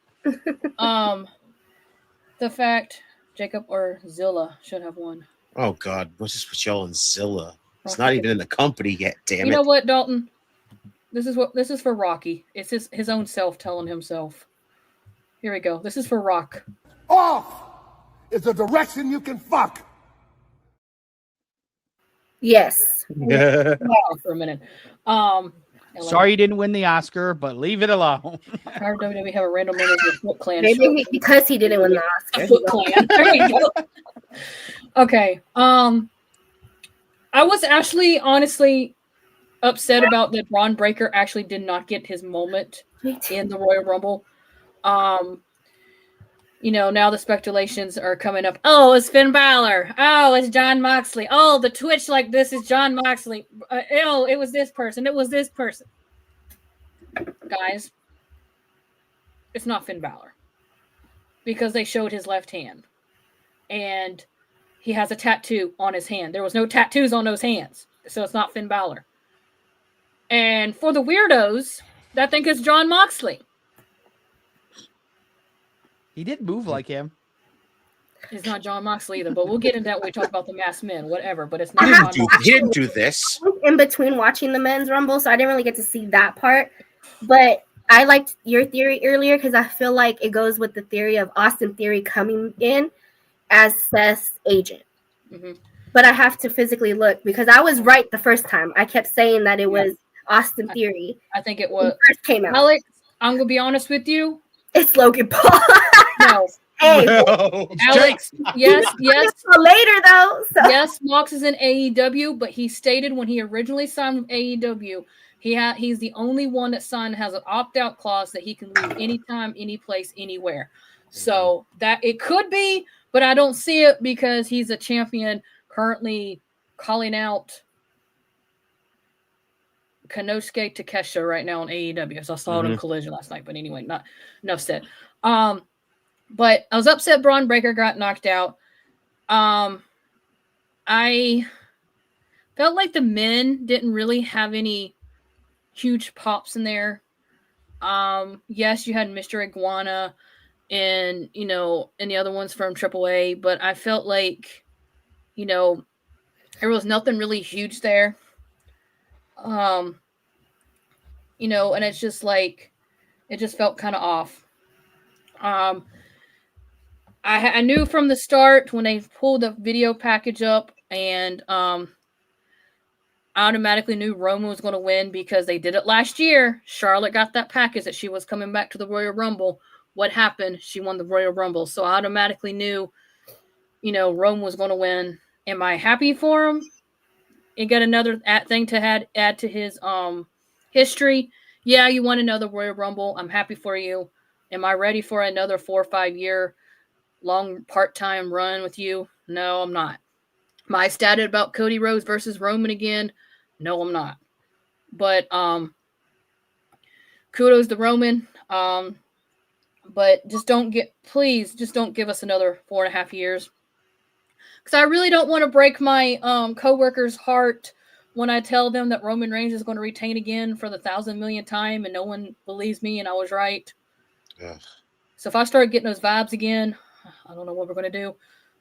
The fact Jacob or Zilla should have won. Oh God, what's this with y'all and Zilla? It's not even in the company yet. Damn it! You know what, Dalton? This is for Rocky. It's his own self telling himself. Here we go. This is for Rock. Off is a direction you can fuck. Yes. For a minute. Sorry you didn't win the Oscar, but leave it alone. Our WWE have a random manager Foot Clan. Maybe because he didn't win the Oscar. Foot Clan. There you go. Okay. I was actually honestly upset about that Braun Breaker actually did not get his moment in the Royal Rumble. Now the speculations are coming up. Oh, it's Finn Balor. Oh, it's Jon Moxley. Oh, the Twitch like this is Jon Moxley. It was this person. It was this person. Guys, it's not Finn Balor because they showed his left hand, and he has a tattoo on his hand. There was no tattoos on those hands, so it's not Finn Balor. And for the weirdos, I think it's Jon Moxley. He did move like him. It's not Jon Moxley either, but we'll get into that when we talk about the masked men, whatever. But it's not Jon Moxley. He didn't do this. In between watching the men's Rumble, so I didn't really get to see that part. But I liked your theory earlier because I feel like it goes with the theory of Austin Theory coming in as Seth's agent. Mm-hmm. But I have to physically look because I was right the first time. I kept saying that it was Austin Theory. I think it was. When it first came out. Alex, I'm going to be honest with you. It's Logan Paul. No, Hey, Alex, yes. Later though. So. Yes, Mox is in AEW, but he stated when he originally signed with AEW, he's the only one that signed has an opt-out clause that he can leave anytime, any place, anywhere. So that it could be, but I don't see it because he's a champion currently calling out Konosuke Takeshita right now on AEW. So I saw it on Collision last night, but anyway, not enough said. But I was upset Braun Breaker got knocked out. I felt like the men didn't really have any huge pops in there. Yes, you had Mr. Iguana and, and the other ones from AAA, but I felt like, there was nothing really huge there. And it's just like, it just felt kind of off. I knew from the start when they pulled the video package up and I automatically knew Roman was going to win because they did it last year. Charlotte got that package that she was coming back to the Royal Rumble. What happened? She won the Royal Rumble. So I automatically knew, Roman was going to win. Am I happy for him? And got another thing to add to his history. Yeah, you won another Royal Rumble. I'm happy for you. Am I ready for another 4 or 5 year long part-time run with you? No, I'm not. Am I ecstatic about Cody Rhodes versus Roman again? No, I'm not. But kudos to Roman. But please don't give us another 4.5 years. Because I really don't want to break my coworker's heart when I tell them that Roman Reigns is going to retain again for the 1,000 millionth time and no one believes me and I was right. Ugh. So if I start getting those vibes again, I don't know what we're going to do.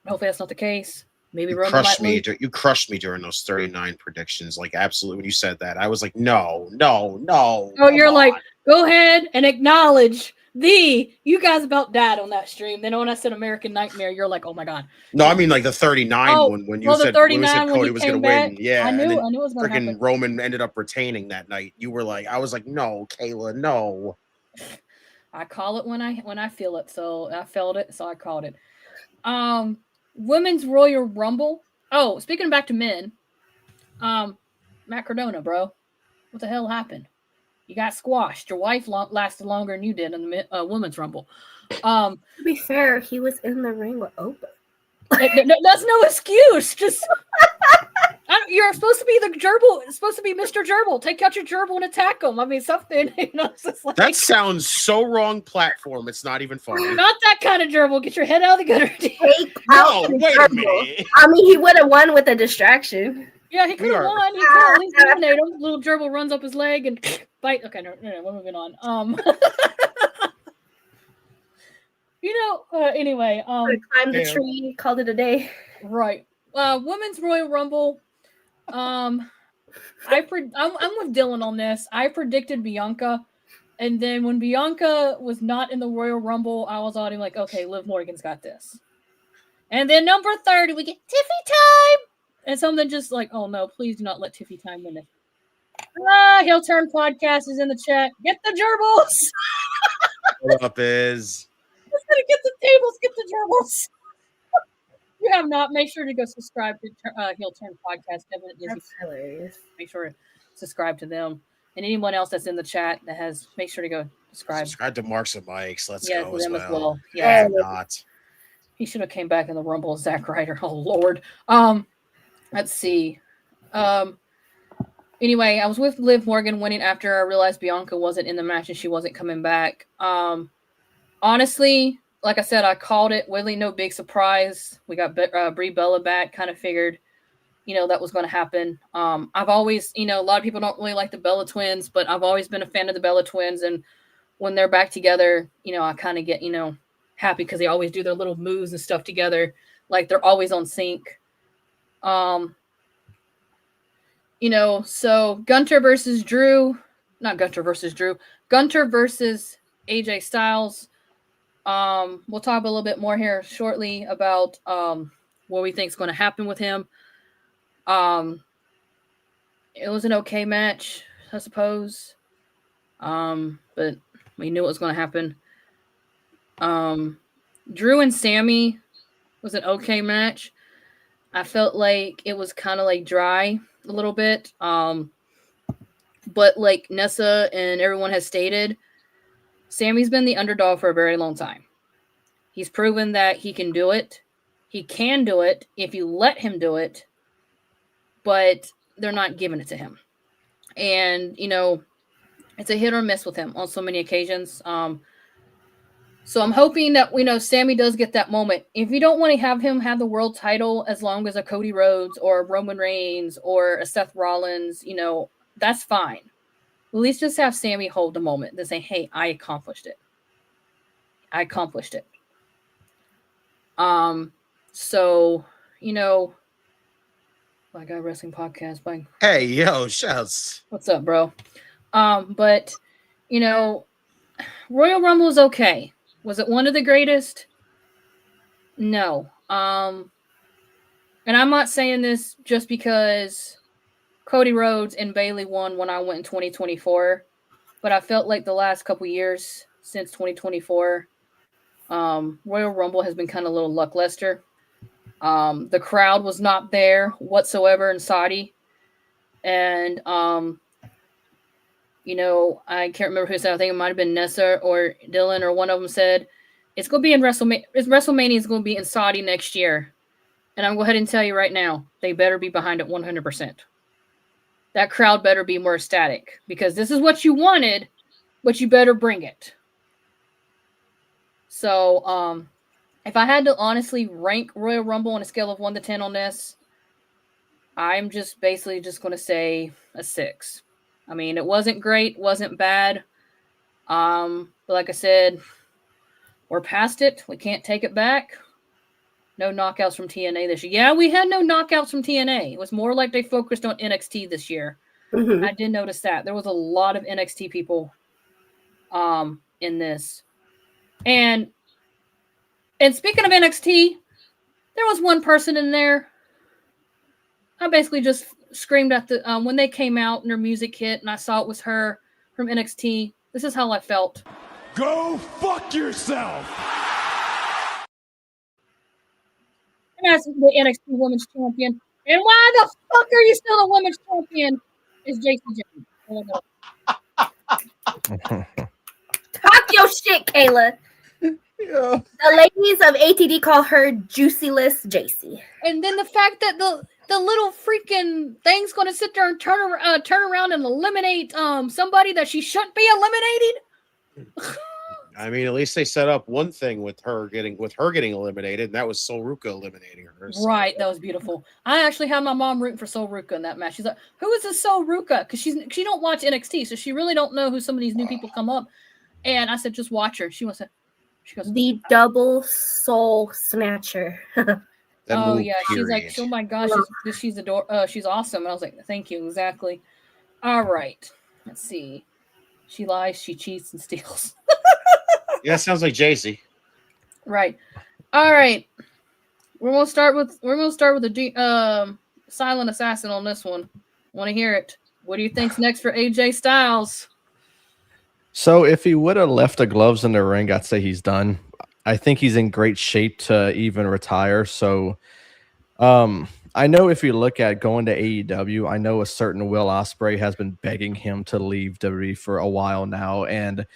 Hopefully that's not the case. Maybe you Roman crushed might me. lose. You crushed me during those 39 predictions. Like, absolutely, when you said that, I was like, no. Oh, you're like, go ahead and acknowledge you guys about died on that stream. Then when I said American Nightmare, you're like, oh my god. No, I mean like the 39 when you said Cody was going to win. Yeah, I knew and then it was going to happen. Roman ended up retaining that night. You were like, I was like, no, Kayla, no. I call it when I feel it. So I felt it, so I called it. Women's Royal Rumble. Oh, speaking back to men, Matt Cardona, bro, what the hell happened? You got squashed. Your wife lasted longer than you did in the Women's Rumble. To be fair, he was in the ring with Oprah. That's no excuse. Just you're supposed to be the gerbil. It's supposed to be Mr. Gerbil. Take out your gerbil and attack him. I mean, something. It's just like, that sounds so wrong. Platform. It's not even funny. Not that kind of gerbil. Get your head out of the gutter. No, wait a minute. I mean, he would have won with a distraction. Yeah, he could have won. He could at least eliminate him. Little gerbil runs up his leg and bite. Okay, no, we're moving on. Anyway. Climbed the tree, called it a day. Right. Women's Royal Rumble. I'm with Dylan on this. I predicted Bianca, and then when Bianca was not in the Royal Rumble, I was already like, okay, Liv Morgan's got this. And then number 30, we get Tiffy time, and something just like, oh no, please do not let Tiffy time win it. Heel Turn Podcast is in the chat. Get the gerbils. What up is? Get the tables. Get the gerbils. You have not, make sure to go subscribe to Heel Turn Podcast. That's hilarious. Make sure to subscribe to them. And anyone else that's in the chat that has, make sure to go subscribe. Subscribe to Marks and Mikes. Let's go as well. well. Yeah. Not. He should have came back in the Rumble as Zack Ryder. Oh, Lord. Let's see. Anyway, I was with Liv Morgan winning after I realized Bianca wasn't in the match and she wasn't coming back. Honestly, like I said, I called it. Really, no big surprise. We got Brie Bella back. Kind of figured, that was going to happen. I've always, a lot of people don't really like the Bella twins, but I've always been a fan of the Bella twins. And when they're back together, I kind of get, happy because they always do their little moves and stuff together. Like they're always on sync. So Gunter versus AJ Styles. We'll talk a little bit more here shortly about what we think is going to happen with him. It was an okay match, I suppose. But we knew it was going to happen. Drew and Sammy was an okay match. I felt like it was kind of like dry a little bit. But like Nessa and everyone has stated, Sammy's been the underdog for a very long time. He's proven that he can do it. He can do it if you let him do it, but they're not giving it to him. And, it's a hit or miss with him on so many occasions. So I'm hoping that, Sammy does get that moment. If you don't want to have him have the world title as long as a Cody Rhodes or Roman Reigns or a Seth Rollins, that's fine. At least just have Sammy hold the moment and say, hey, I accomplished it. So, I got a wrestling podcast. Bye. Hey, yo, shouts. What's up, bro? But, Royal Rumble is okay. Was it one of the greatest? No. And I'm not saying this just because Cody Rhodes and Bayley won when I went in 2024, but I felt like the last couple years since 2024, Royal Rumble has been kind of a little lackluster. The crowd was not there whatsoever in Saudi. And, I can't remember who said, I think it might have been Nessa or Dylan or one of them said, it's going to be in WrestleMania. WrestleMania is going to be in Saudi next year. And I'm going to go ahead and tell you right now, they better be behind it 100%. That crowd better be more ecstatic because this is what you wanted, but you better bring it. So, if I had to honestly rank Royal Rumble on a scale of 1 to 10 on this, I'm just basically just going to say a 6. I mean, it wasn't great, wasn't bad. But like I said, we're past it. We can't take it back. No knockouts from TNA this year. Yeah, we had no knockouts from TNA. It was more like they focused on NXT this year. Mm-hmm. I did notice that. There was a lot of NXT people in this. And speaking of NXT, there was one person in there. I basically just screamed at the when they came out and their music hit and I saw it was her from NXT. This is how I felt. Go fuck yourself! And as the NXT Women's Champion. And why the fuck are you still a Women's Champion? Is JC Talk your shit, Kayla. Yeah. The ladies of ATD call her Juicyless JC. And then the fact that the little freaking thing's going to sit there and turn around and eliminate somebody that she shouldn't be eliminated. I mean, at least they set up one thing with her getting eliminated, and that was Sol Ruka eliminating her. So. Right, that was beautiful. I actually had my mom rooting for Sol Ruka in that match. She's like, "Who is this Sol Ruka?" Because she don't watch NXT, so she really don't know who some of these new people come up. And I said, "Just watch her." She goes, "The double soul snatcher." Oh yeah, she's like, "Oh my gosh, she's awesome." And I was like, "Thank you, exactly." All right, let's see. She lies, she cheats, and steals. Yeah, that sounds like JC. Right. All right. We're gonna start with the silent assassin on this one. Want to hear it? What do you think's next for AJ Styles? So if he would have left the gloves in the ring, I'd say he's done. I think he's in great shape to even retire. So I know if you look at going to AEW, I know a certain Will Ospreay has been begging him to leave WWE for a while now. And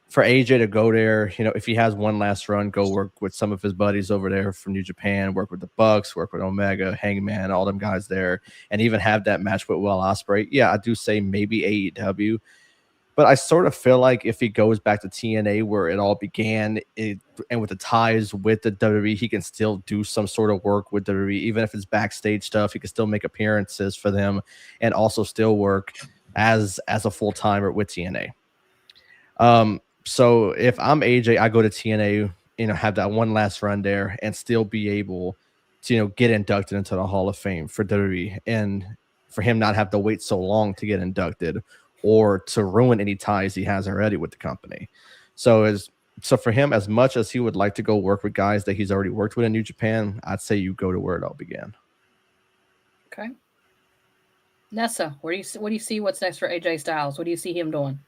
for AJ to go there, if he has one last run, go work with some of his buddies over there from New Japan, work with the Bucks, work with Omega, Hangman, all them guys there, and even have that match with Will Ospreay. Yeah, I do say maybe AEW. But I sort of feel like if he goes back to TNA where it all began, and with the ties with the WWE, he can still do some sort of work with WWE, even if it's backstage stuff. He can still make appearances for them and also still work as a full-timer with TNA. So if I'm AJ, I go to TNA, have that one last run there and still be able to, get inducted into the Hall of Fame for WWE, and for him not have to wait so long to get inducted or to ruin any ties he has already with the company. So for him, as much as he would like to go work with guys that he's already worked with in New Japan, I'd say you go to where it all began. Okay. Nessa, what do you see what's next for AJ Styles? What do you see him doing?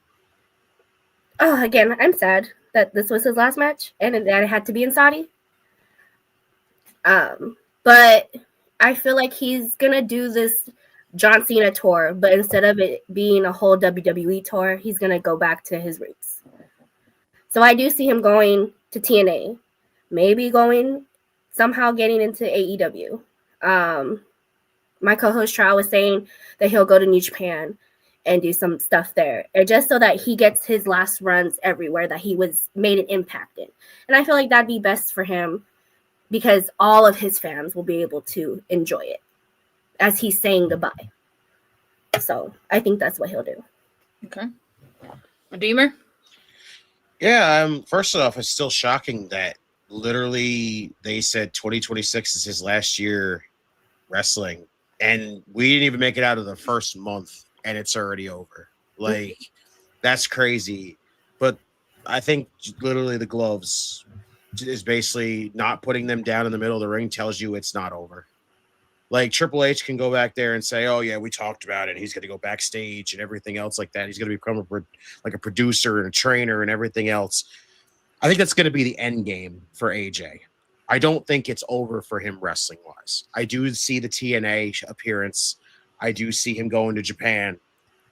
Oh, again, I'm sad. that this was his last match and that it had to be in Saudi. But I feel like he's gonna do this John Cena tour, but instead of it being a whole WWE tour, he's gonna go back to his roots. So I do see him going to TNA, maybe somehow getting into AEW. My co-host Trial was saying that he'll go to New Japan and do some stuff there, and just so that he gets his last runs everywhere that he made an impact in. And I feel like that'd be best for him because all of his fans will be able to enjoy it as he's saying goodbye. So I think that's what he'll do. Okay. Redeemer? Yeah, first off, it's still shocking that literally they said 2026 is his last year wrestling, and we didn't even make it out of the first month, and it's already over. Like, that's crazy. But I think literally the gloves is basically not putting them down in the middle of the ring tells you it's not over. Like, Triple H can go back there and say, oh, yeah, we talked about it. He's going to go backstage and everything else like that. He's going to become a producer and a trainer and everything else. I think that's going to be the end game for AJ. I don't think it's over for him wrestling-wise. I do see the TNA appearance. I do see him going to Japan.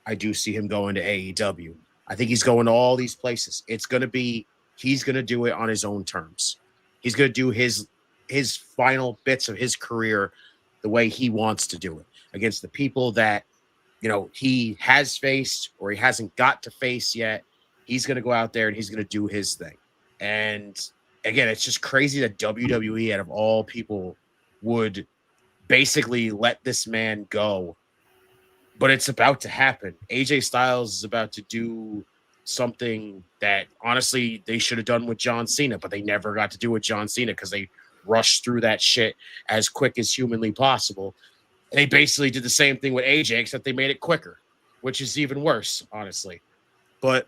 I do see him going to AEW. I think he's going to all these places. He's going to do it on his own terms. He's going to do his final bits of his career the way he wants to do it, against the people that, he has faced or he hasn't got to face yet. He's going to go out there and he's going to do his thing. And again, it's just crazy that WWE, out of all people, would basically let this man go. But it's about to happen. AJ Styles is about to do something that, honestly, they should have done with John Cena, but they never got to do with John Cena because they rushed through that shit as quick as humanly possible. They basically did the same thing with AJ, except they made it quicker, which is even worse, honestly. But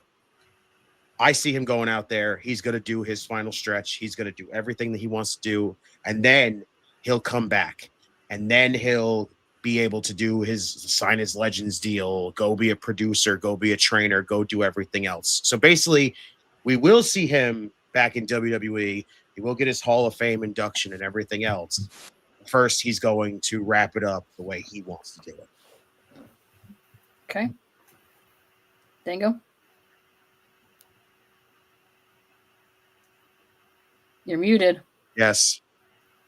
I see him going out there. He's going to do his final stretch. He's going to do everything that he wants to do. And then he'll come back. And then he'll be able to sign his Legends deal, go be a producer, go be a trainer, go do everything else. So basically, we will see him back in WWE. He will get his Hall of Fame induction and everything else. First, he's going to wrap it up the way he wants to do it. Okay. Dango? You're muted. Yes.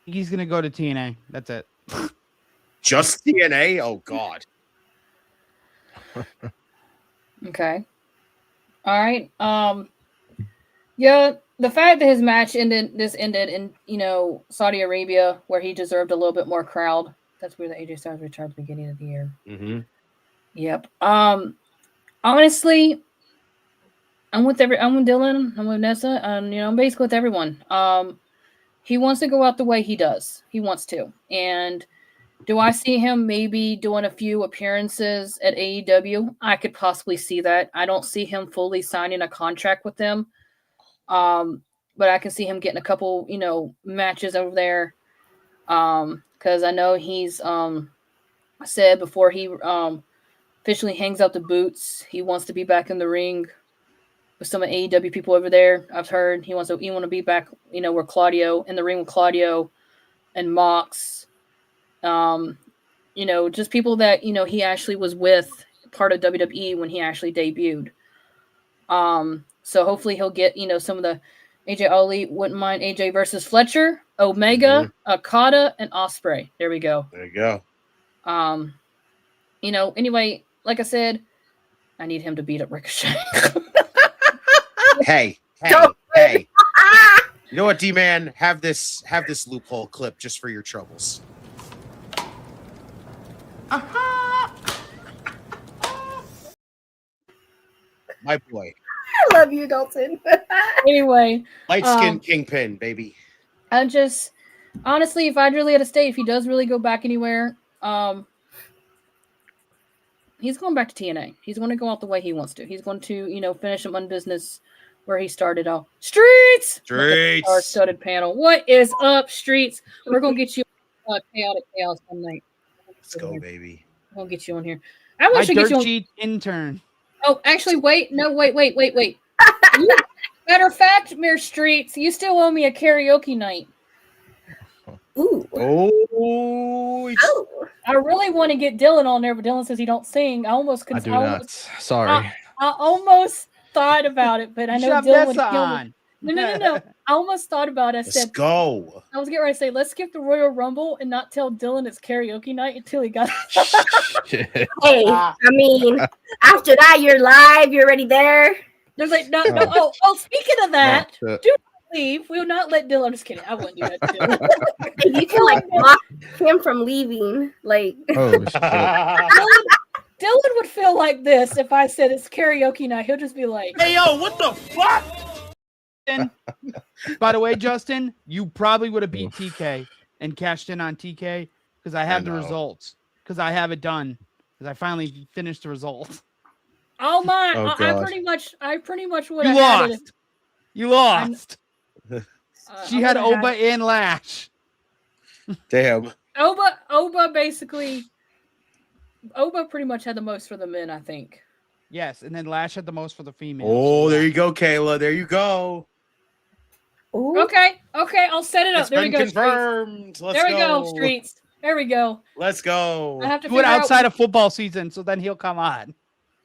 He's going to go to TNA. That's it. Just TNA? Oh, God. Okay. All right. Yeah, the fact that his match ended in, Saudi Arabia, where he deserved a little bit more crowd. That's where the AJ Styles returned at the beginning of the year. Mm-hmm. Yep. Honestly, I'm with Dylan. I'm with Nessa. I'm basically with everyone. He wants to go out the way he does. He wants to. And do I see him maybe doing a few appearances at AEW? I could possibly see that. I don't see him fully signing a contract with them. But I can see him getting a couple, matches over there. Because I know he's said before he officially hangs out the boots, he wants to be back in the ring with some of AEW people over there. I've heard he want to be back, where Claudio, in the ring with Claudio and Mox. Just people that, he actually was with, part of WWE when he actually debuted. So hopefully he'll get, some of the AJ Ali, wouldn't mind AJ versus Fletcher, Omega, Okada, and Ospreay. There we go. There you go. Anyway, like I said, I need him to beat up Ricochet. Hey. You know what, D-Man? Have this loophole clip just for your troubles. My boy. I love you, Dalton. Anyway. Light skin Kingpin, baby. I just, honestly, if I'd really had to stay, if he does really go back anywhere, he's going back to TNA. He's going to go out the way he wants to. He's going to, finish him on business where he started off. Streets! Star-studded panel. What is up, Streets? We're going to get you Chaotic Chaos one night. Let's go, baby. We'll get you on here. I wish we get you on. Intern. Oh, actually, wait. No, wait. Matter of fact, Mere Streets, you still owe me a karaoke night. Ooh. Oh. I really want to get Dylan on there, but Dylan says he don't sing. I do not. Sorry. I almost thought about it, but I know Shove Dylan would Nessa kill me. on. No. I almost thought about it. I Let's said, go. I was getting ready to say, let's skip the Royal Rumble and not tell Dylan it's karaoke night until he got. Hey, I mean, after that, you're live. You're already there. There's like no. Oh, speaking of that, do not leave. We will not let Dylan. I'm just kidding. I wouldn't do that to Dylan. You can like block him from leaving. Like, Dylan would feel like this if I said it's karaoke night. He'll just be like, "Hey, yo, what the fuck?" By the way, Justin, you probably would have beat TK and cashed in on TK because I have the results. Because I have it done. Because I finally finished the results. Oh my! Oh, I pretty much would You have. lost. You lost. She had Oba and Lash. Damn. Oba basically. Oba pretty much had the most for the men, I think. Yes, and then Lash had the most for the females. Oh, there you go, Kayla. There you go. ooh. Okay, I'll set it up. It's There we been go. confirmed. Let's There we go, Streets. There we go. Let's go. I have to Do it figure outside of football season, so then he'll come on.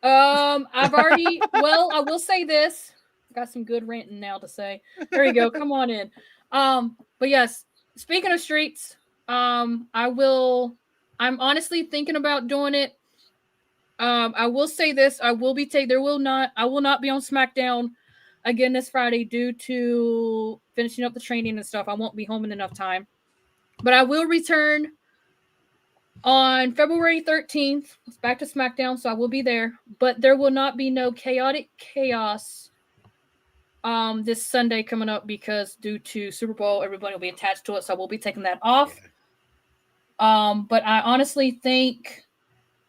I've already. Well, I will say this. Got some good ranting now to say. There you go. Come on in. But yes, speaking of Streets, I will. I'm honestly thinking about doing it. I will say this. I will be I will not be on SmackDown again this Friday due to finishing up the training and stuff. I won't be home in enough time. But I will return on February 13th. It's back to SmackDown, so I will be there. But there will not be no Chaotic Chaos this Sunday coming up because due to Super Bowl, everybody will be attached to it, so I will be taking that off. But I honestly think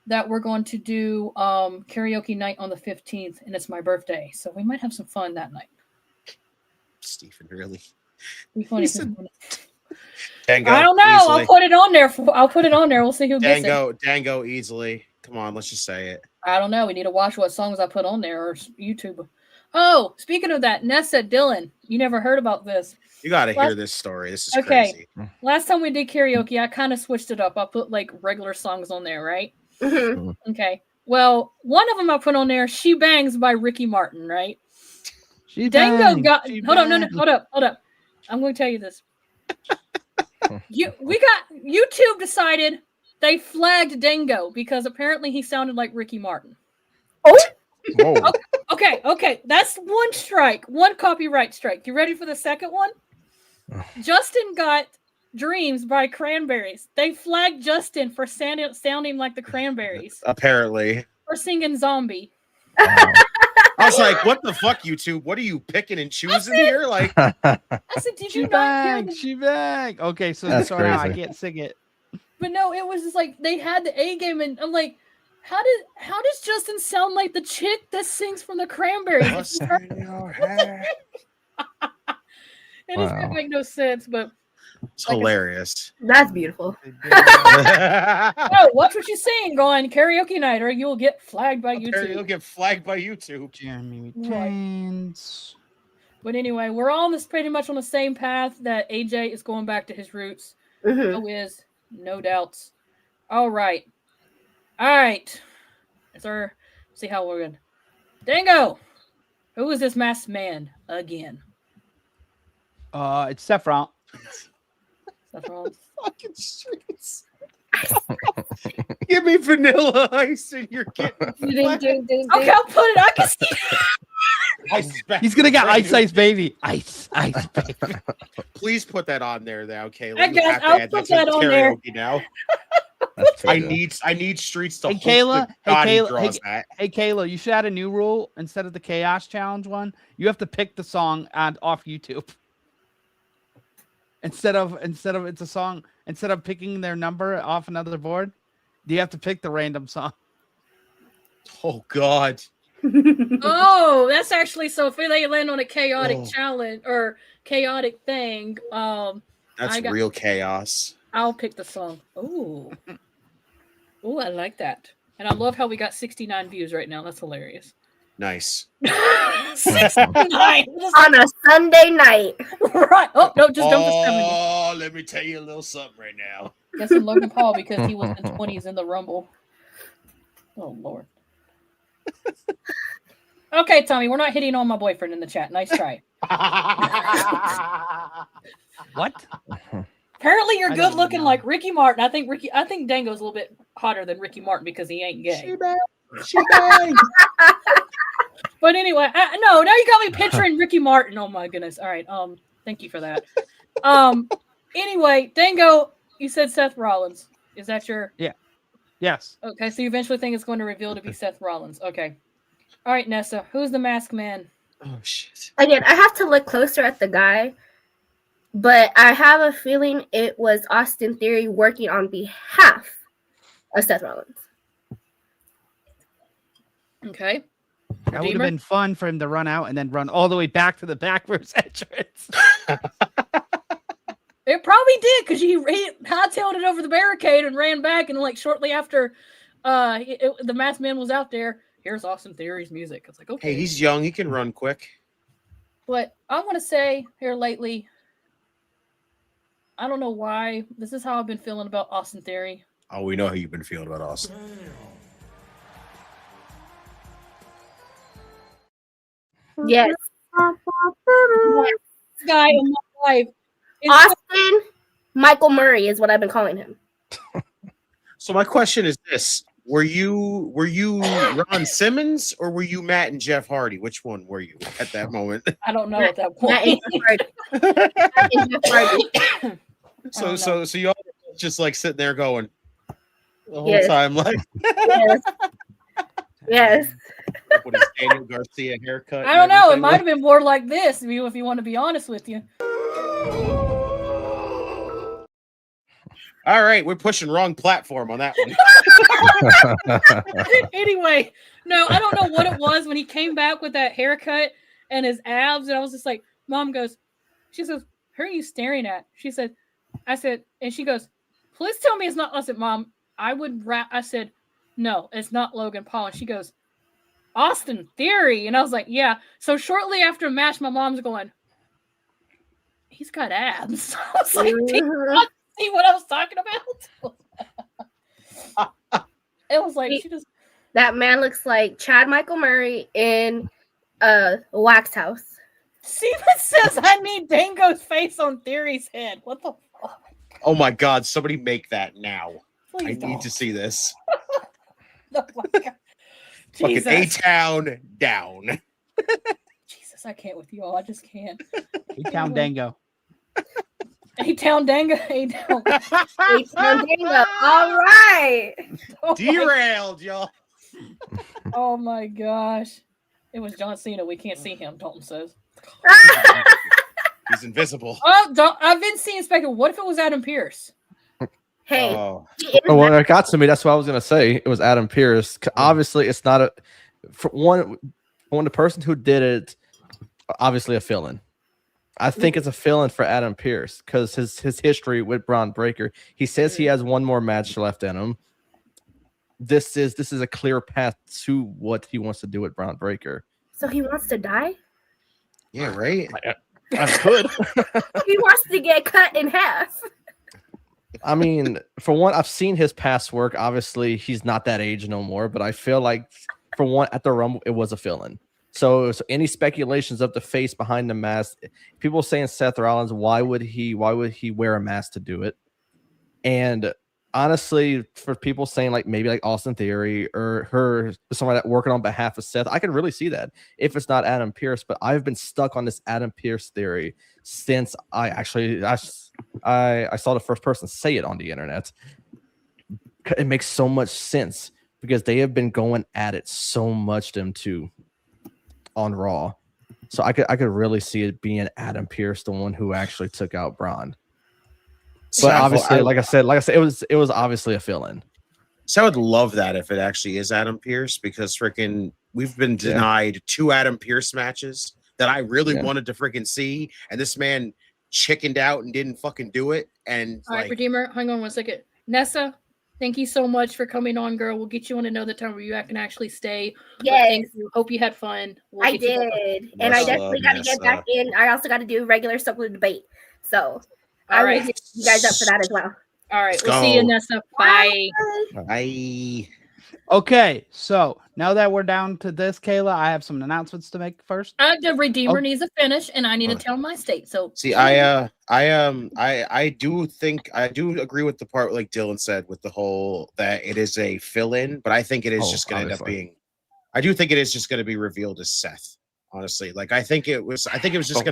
that we're going to do karaoke night on the 15th, and it's my birthday, so we might have some fun that night. Stephen, really? Dango, I don't know. easily. I'll put it on there. I'll put it on there. We'll see who gets it. Dango, easily. Come on, let's just say it. I don't know. We need to watch what songs I put on there or YouTube. Oh, speaking of that, Nessa, Dylan, you never heard about this. You got to hear this story. This is crazy. Last time we did karaoke, I kind of switched it up. I put like regular songs on there, right? Mm-hmm. Okay. Well, one of them I put on there, "She Bangs" by Ricky Martin, right? Dango got. Hold up. I'm going to tell you this. YouTube decided they flagged Dango because apparently he sounded like Ricky Martin. Oh. Whoa. Okay. That's one strike, one copyright strike. You ready for the second one? Justin got "Dreams" by Cranberries. They flagged Justin for sounding like the Cranberries. Apparently. For singing "Zombie." I was like, what the fuck, YouTube? What are you picking and choosing here? Like, I said, did you not hear me? She bang. Okay, so That's now I crazy. can't sing it. But no, it was just like they had the A game, and I'm like, how does Justin sound like the chick that sings from the Cranberries? It just didn't make no sense, but it's hilarious. That's beautiful. oh, watch what you sing on karaoke night, or you'll get flagged by YouTube. You'll get flagged by YouTube. Jeremy Right. Retains. But anyway, we're all pretty much on the same path that AJ is going back to his roots. Mm-hmm. No is, no doubts. All right. See how we're going. Dango, who is this masked man again? It's Saffron. Saffron. Fucking Streets. Give me Vanilla Ice and you're getting Okay, I'll put it. I can see. He's gonna get Ice Baby. Ice Baby. Please put that on there now, Kayla. I guess I'll put that on there. Now. I need Streets to Hey host Kayla, the God he hey draws that. Kayla, you should add a new rule instead of the Chaos Challenge one. You have to pick the song off YouTube. Instead of it's a song, instead of picking their number off another board, you have to pick the random song. Oh God. Oh, that's actually so. If they land on a chaotic challenge or chaotic thing, that's real chaos. I'll pick the song. Oh, I like that, and I love how we got 69 views right now. That's hilarious. Nice. 69. On a Sunday night. Right. Oh, no, just dump the 70. Oh, let me tell you a little something right now. Guessing Logan Paul because he was in 20s in the Rumble. Oh, Lord. Okay, Tommy, we're not hitting on my boyfriend in the chat. Nice try. What? Apparently, you're I good don't looking know. like Ricky Martin. I think Dango's a little bit hotter than Ricky Martin because he ain't gay. She bang. But anyway, no, now you got me picturing Ricky Martin. Oh my goodness. All right. Thank you for that. Anyway, Dango, you said Seth Rollins. Is that your? Yeah. Yes. Okay, so you eventually think it's going to reveal to be Seth Rollins. Okay. All right, Nessa, who's the masked man? Oh shit. Again, I have to look closer at the guy, but I have a feeling it was Austin Theory working on behalf of Seth Rollins. Okay. That would have been fun for him to run out and then run all the way back to the backwards entrance. It probably did because he hightailed it over the barricade and ran back, and like shortly after the masked man was out there, here's Austin Theory's music. It's like, okay. Hey, he's young. He can run quick. But I want to say here lately, I don't know why. This is how I've been feeling about Austin Theory. Oh, we know how you've been feeling about Austin. Yes. This guy in my life. Austin Michael Murray is what I've been calling him. So my question is this: Were you Ron Simmons or were you Matt and Jeff Hardy? Which one were you at that moment? I don't know at that Matt point. and Jeff Hardy. So you all just like sitting there going the whole Yes. time, like Yes. Yes. with his Daniel Garcia haircut. I don't know. It might have been more like this, if you want to be honest with you. All right, we're pushing wrong platform on that one. Anyway, no, I don't know what it was when he came back with that haircut and his abs, and I was just like, Mom goes, she says, who are you staring at? She said, I said, and she goes, please tell me it's not. I said, Mom, I said, no, it's not Logan Paul. And she goes, Austin Theory. And I was like, yeah. So shortly after a match, my mom's going, he's got abs. I was like, do you not see what I was talking about? It was like, she just. That man looks like Chad Michael Murray in Wax House. Steven says, I need Dango's face on Theory's head. What the fuck? Oh my God! Somebody make that now. Please I don't. need to see this. Oh my God. Fucking Jesus. A-Town down. Jesus, I can't with you all. I just can't. A-Town Dango. A-Town Dango. A-Town. A-Town Dango. All right. Oh my, Derailed, y'all. oh my gosh. It was John Cena. We can't see him, Dalton says. He's invisible. Oh, I've been seeing Spectre. What if it was Adam Pearce? Hey. Oh. Oh, when it got to me, that's what I was gonna say. It was Adam Pearce. Obviously, it's not a for one. The person who did it, obviously a fill-in. I think it's a fill-in for Adam Pearce because his history with Braun Breaker. He says he has one more match left in him. This is a clear path to what he wants to do with Braun Breaker. So he wants to die? Yeah, right. I could. He wants to get cut in half. I mean, for one, I've seen his past work. Obviously, he's not that age no more, but I feel like, for one, at the Rumble, it was a fill-in. So any speculations of the face behind the mask, people saying Seth Rollins, why would he wear a mask to do it? And honestly, for people saying like maybe like Austin Theory or somebody that working on behalf of Seth, I can really see that if it's not Adam Pearce. But I've been stuck on this Adam Pearce theory since I saw the first person say it on the internet. It makes so much sense because they have been going at it so much, them two, on Raw. So I could really see it being Adam Pearce, the one who actually took out Braun. But obviously, like I said, it was obviously a fill-in. So I would love that if it actually is Adam Pearce, because freaking we've been denied 2 Adam Pearce matches that I really wanted to freaking see, and this man chickened out and didn't fucking do it. And all right, Redeemer, hang on one second. Nessa, Thank you so much for coming on, girl. We'll get you on another time where you can actually stay. Yes. Thank you. Hope you had fun. I did. And I definitely got to get back in. I also got to do regular solo debate. So I will hit you guys up for that as well. All right. We'll see you, Nessa. Bye. Bye. Okay, so now that we're down to this, Kayla, I have some announcements to make first. The Redeemer needs a finish, and I need to tell my state. So see, I do agree with the part like Dylan said with the whole that it is a fill-in, but I think it is just going to end up being. I do think it is just going to be revealed as Seth. Honestly, like I think it was just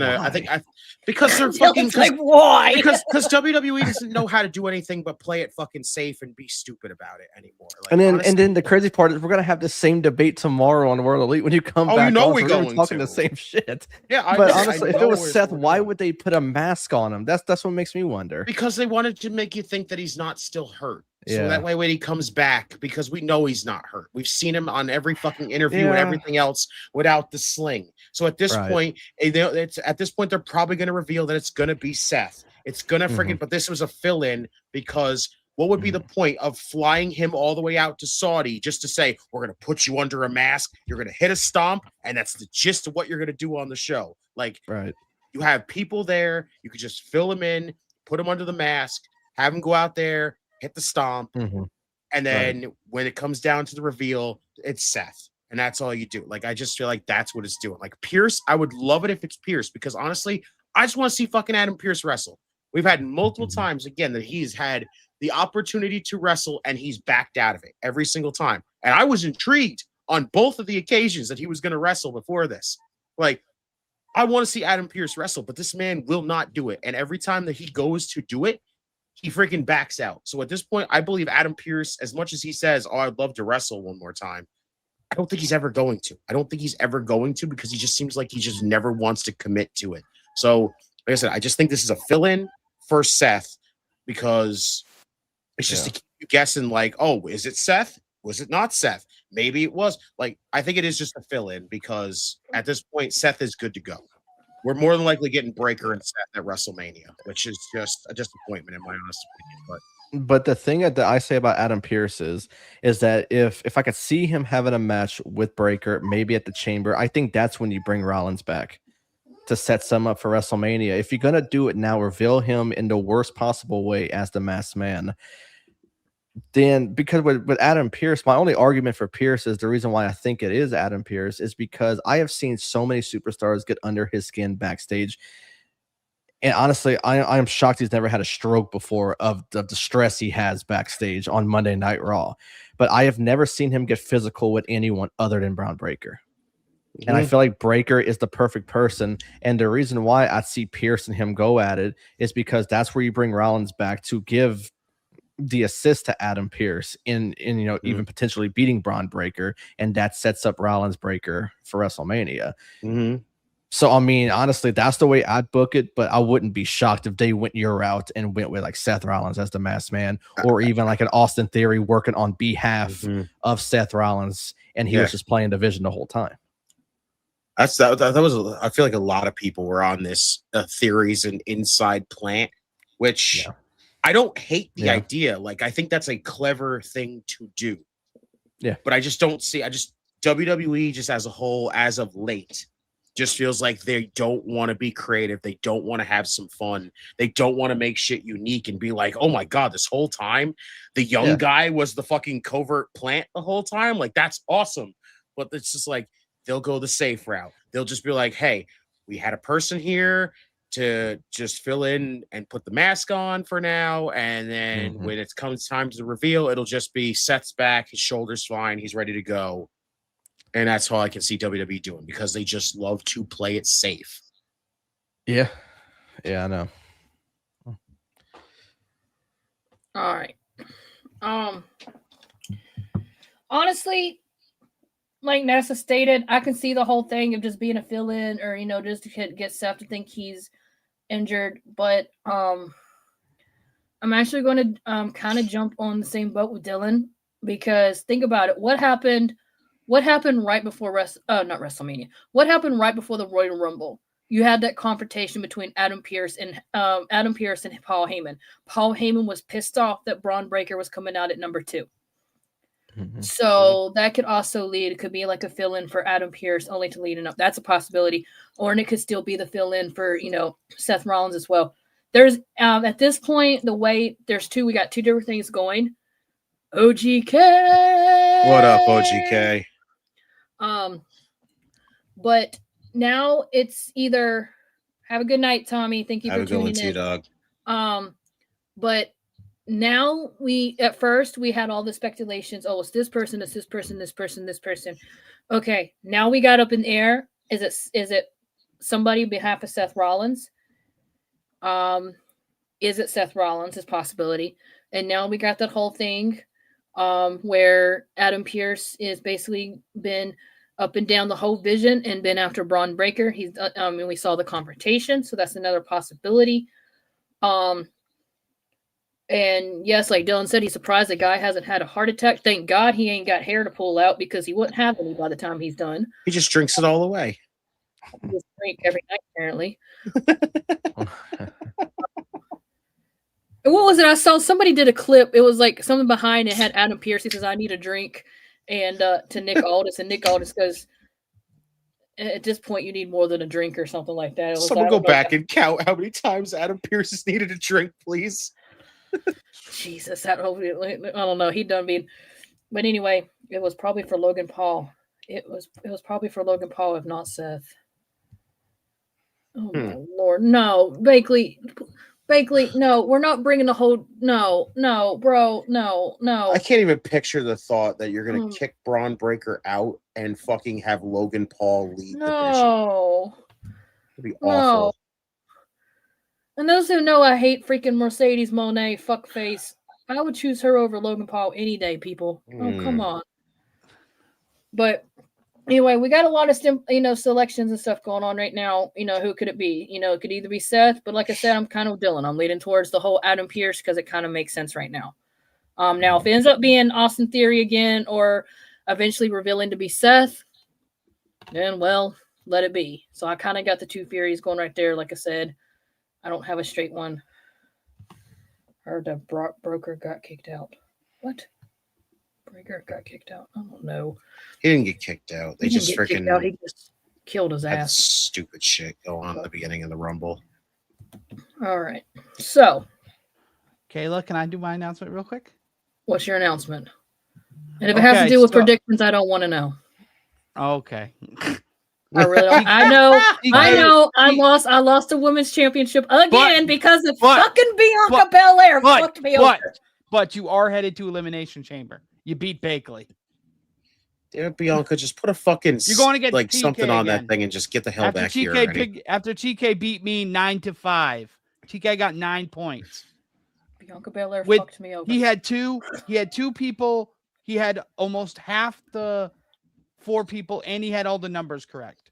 because they're fucking like why? Because WWE doesn't know how to do anything but play it fucking safe and be stupid about it anymore. Like, and then the crazy part is we're gonna have the same debate tomorrow on World Elite when you come back. We're talking the same shit. Yeah, but honestly, if it was Seth, why would they put a mask on him? That's what makes me wonder. Because they wanted to make you think that he's not still hurt. So that way when he comes back, because we know he's not hurt. We've seen him on every fucking interview and everything else without the sling. So at this point, they're probably going to reveal that it's going to be Seth. It's going to freaking, but this was a fill-in because what would be the point of flying him all the way out to Saudi just to say, we're going to put you under a mask, you're going to hit a stomp, and that's the gist of what you're going to do on the show. Like, you have people there, you could just fill him in, put him under the mask, have him go out there, hit the stomp, and then when it comes down to the reveal, it's Seth. And that's all you do. Like, I just feel like that's what it's doing. Like, Pierce, I would love it if it's Pierce, because honestly, I just want to see fucking Adam Pierce wrestle. We've had multiple times, again, that he's had the opportunity to wrestle, and he's backed out of it every single time. And I was intrigued on both of the occasions that he was going to wrestle before this. Like, I want to see Adam Pierce wrestle, but this man will not do it. And every time that he goes to do it, he freaking backs out. So at this point, I believe Adam Pierce, as much as he says, oh, I'd love to wrestle one more time, I don't think he's ever going to. I don't think he's ever going to, because he just seems like he just never wants to commit to it. So, like I said, I just think this is a fill-in for Seth, because it's just to keep you guessing, like, oh, is it Seth? Was it not Seth? Maybe it was. Like, I think it is just a fill-in, because at this point, Seth is good to go. We're more than likely getting Breaker and Seth at WrestleMania, which is just a disappointment in my honest opinion. But the thing that I say about Adam Pierce is that if I could see him having a match with Breaker, maybe at the Chamber, I think that's when you bring Rollins back to set some up for WrestleMania. If you're gonna do it now, reveal him in the worst possible way as the Masked Man. Then, because with Adam Pierce, my only argument for Pierce is the reason why I think it is Adam Pierce is because I have seen so many superstars get under his skin backstage. And honestly, I am shocked he's never had a stroke before of the stress he has backstage on Monday Night Raw. But I have never seen him get physical with anyone other than Braun Breaker. And I feel like Breaker is the perfect person. And the reason why I see Pierce and him go at it is because that's where you bring Rollins back to give the assist to Adam Pierce in even potentially beating Braun Breaker, and that sets up Rollins Breaker for WrestleMania. So I mean, honestly, that's the way I'd book it, but I wouldn't be shocked if they went your route and went with like Seth Rollins as the Masked Man, or even like an Austin Theory working on behalf of Seth Rollins, and he was just playing division the whole time. I feel like a lot of people were on this theories and inside plant, which I don't hate the idea. Like, I think that's a clever thing to do. Yeah. But I just don't see, WWE just as a whole, as of late, just feels like they don't want to be creative. They don't want to have some fun. They don't want to make shit unique and be like, oh my God, this whole time, the young guy was the fucking covert plant the whole time. Like, that's awesome. But it's just like, they'll go the safe route. They'll just be like, hey, we had a person here to just fill in and put the mask on for now, and then when it comes time to the reveal, it'll just be Seth's back, his shoulder's fine, he's ready to go. And that's all I can see WWE doing, because they just love to play it safe. Yeah, I know. All right. Honestly, like Nessa stated, I can see the whole thing of just being a fill-in, or just to get Seth to think he's injured. But I'm actually going to kind of jump on the same boat with Dylan, because think about it. What happened right before not WrestleMania? What happened right before the Royal Rumble? you had that confrontation between Adam Pearce and Paul Heyman. Paul Heyman was pissed off that Braun Breaker was coming out at number 2. So that could also lead. It could be like a fill-in for Adam Pearce, only to lead up. That's a possibility, or it could still be the fill-in for Seth Rollins as well. There's at this point we got 2 different things going. OGK, what up, OGK? But now it's either have a good night, Tommy. Thank you for tuning in. Dog. But now at first we had all the speculations. Oh, it's this person, it's this person, this person, this person. Okay, now we got up in the air. Is it somebody on behalf of Seth Rollins? Is it Seth Rollins? Is possibility. And now we got that whole thing where Adam Pearce is basically been up and down the whole vision and been after Braun Breaker. He's and we saw the confrontation, so that's another possibility. And yes, like Dylan said, he's surprised the guy hasn't had a heart attack. Thank God he ain't got hair to pull out because he wouldn't have any by the time he's done. He just drinks it all away. He just drink every night, apparently. And what was it? I saw somebody did a clip. It was like something behind it had Adam Pearce. He says, "I need a drink," and to Nick Aldis, and Nick Aldis goes, "At this point, you need more than a drink or something like that." It was, Someone go back and count how many times Adam Pearce has needed a drink, please. Jesus, I don't know. He done being, but anyway, it was probably for Logan Paul. It was probably for Logan Paul, if not Seth. Oh my Lord, no, Bakley, no, we're not bringing the whole. No, bro, no. I can't even picture the thought that you're gonna kick Braun Breaker out and fucking have Logan Paul lead the division. It'd be awful. And those who know I hate freaking Mercedes Moné fuckface, I would choose her over Logan Paul any day, people. Oh, come on. But anyway, we got a lot of selections and stuff going on right now. Who could it be? It could either be Seth, but like I said, I'm kind of Dylan. I'm leaning towards the whole Adam Pearce because it kind of makes sense right now. Now, if it ends up being Austin Theory again or eventually revealing to be Seth, then, well, let it be. So I kind of got the 2 theories going right there. Like I said, I don't have a straight one. Heard the broker got kicked out. What? Breaker got kicked out. I don't know. He didn't get kicked out. They just freaking. He just killed his ass. Stupid shit go on at the beginning of the Rumble. All right. So, Kayla, can I do my announcement real quick? What's your announcement? And if it has to do with predictions, I don't want to know. Okay. I really don't. I know. I lost the women's championship again because of fucking Bianca Belair fucked me over. But you are headed to Elimination Chamber. You beat Bakley. Damn it, Bianca, just put a fucking you're going to get like TK something on again. that thing and just get the hell back here already. After TK beat me 9-5, TK got 9 points. Bianca Belair fucked me over. He had two people. He had almost half the 4 people, and he had all the numbers correct.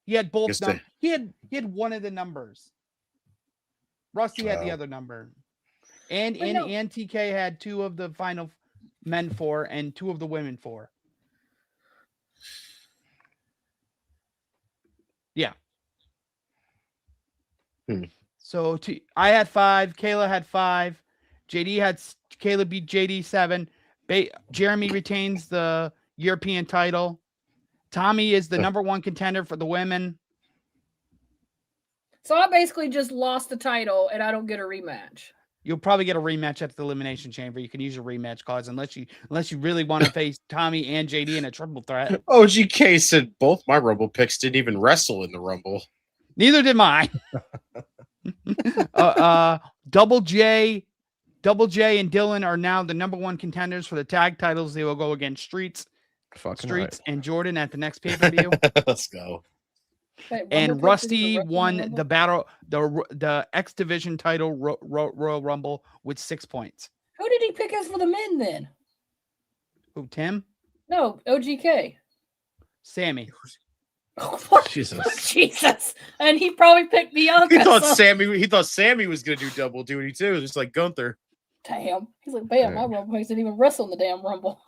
He had both. He had one of the numbers. Rusty had the other number, and TK had 2 of the final men 4 and 2 of the women 4. Yeah. So I had 5. Kayla had 5. Kayla beat JD 7. Jeremy retains the European title. Tommy is the number 1 contender for the women. So I basically just lost the title and I don't get a rematch. You'll probably get a rematch at the Elimination Chamber. You can use your rematch clause unless you really want to face Tommy and JD in a triple threat. OGK said both my Rumble picks didn't even wrestle in the Rumble. Neither did mine. Double J and Dylan are now the number 1 contenders for the tag titles. They will go against Streets and Jordan at the next pay-per-view. Let's go. And Rusty won the battle, the X Division title Royal Rumble with 6 points. Who did he pick as for the men then? Who, Tim? No, OGK. Sammy. Jesus. And he probably picked Bianca. He thought Sammy was gonna do double duty too, just like Gunther. Damn. He's like, bam, my Rumble didn't even wrestle in the damn Rumble.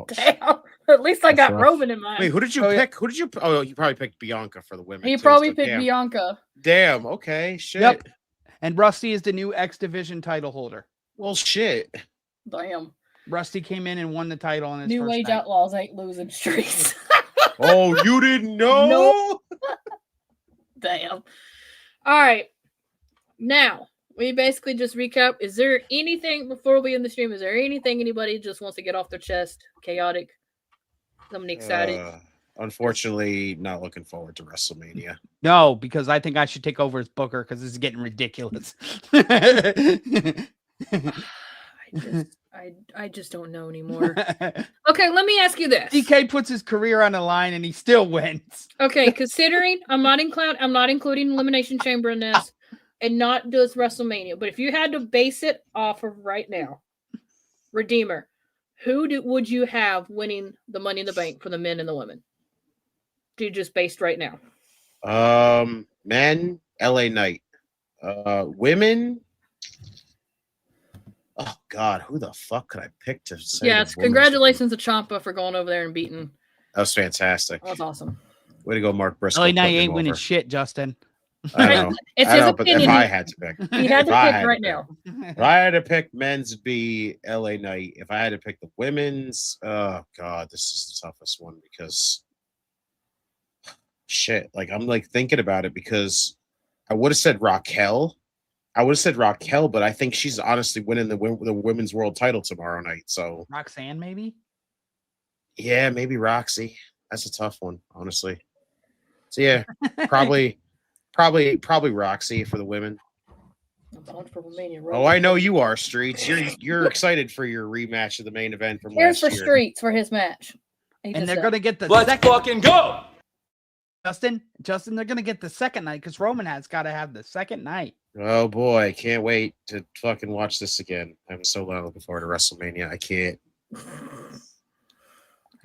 Damn. At least I got rough. Roman in mind. Wait, who did you pick? Who did you? Oh, you probably picked Bianca for the women. He too, probably so picked damn. Bianca. Damn. Okay. Shit. Yep. And Rusty is the new X Division title holder. Well, shit. Damn. Rusty came in and won the title on his New first Age night. Outlaws ain't losing streaks. Oh, you didn't know? Damn. All right. Now, we basically just recap. Is there anything, before we end the stream, is there anything anybody just wants to get off their chest? Chaotic? Somebody excited? Unfortunately, not looking forward to WrestleMania. No, because I think I should take over as Booker because this is getting ridiculous. I just don't know anymore. Okay, let me ask you this. DK puts his career on the line and he still wins. Okay, considering I'm not including Elimination Chamber in this, and not just WrestleMania, but if you had to base it off of right now, Redeemer, would you have winning the Money in the Bank for the men and the women? Do you just based right now? Men, LA Knight. Women. Oh God, who the fuck could I pick to say? Yes, congratulations to Ciampa for going over there and beating. That was fantastic. That was awesome. Way to go, Mark Briscoe. LA Knight ain't winning shit, Justin. I know. It's I his know, but opinion. if I had to pick, He had to pick right now. If I had to pick men's, it'd be LA Knight. If I had to pick the women's, oh God, this is the toughest one because shit. Like I'm like thinking about it because I would have said Raquel. But I think she's honestly winning the women's world title tomorrow night. So Roxanne, maybe. Yeah, maybe Roxy. That's a tough one, honestly. So yeah, probably Roxy for the women. Oh, I know you are, Streets. You're excited for your rematch of the main event from Here's last for year. Streets for his match. And they're gonna get the Let's fucking go. Justin, they're gonna get the second night because Roman has got to have the second night. Oh boy, can't wait to fucking watch this again. I'm so looking forward to WrestleMania. I can't.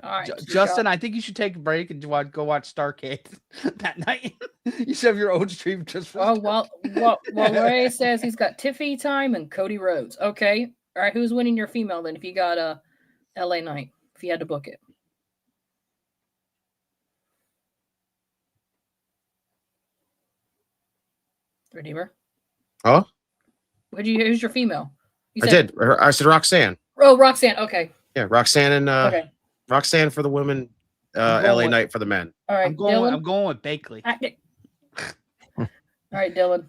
All right, Justin, I think you should take a break and go watch Starcade that night. You should have your own stream just for. Oh well, Ray says he's got Tiffy time and Cody Rhodes. Okay, all right. Who's winning your female then? If you got a LA Knight, if you had to book it. Redeemer. Huh? Who's your female? I said Roxanne. Oh, Roxanne. Okay. Yeah, Roxanne and okay. Roxanne for the women, LA Knight for the men. All right, I'm going with Bakley. All right, Dylan.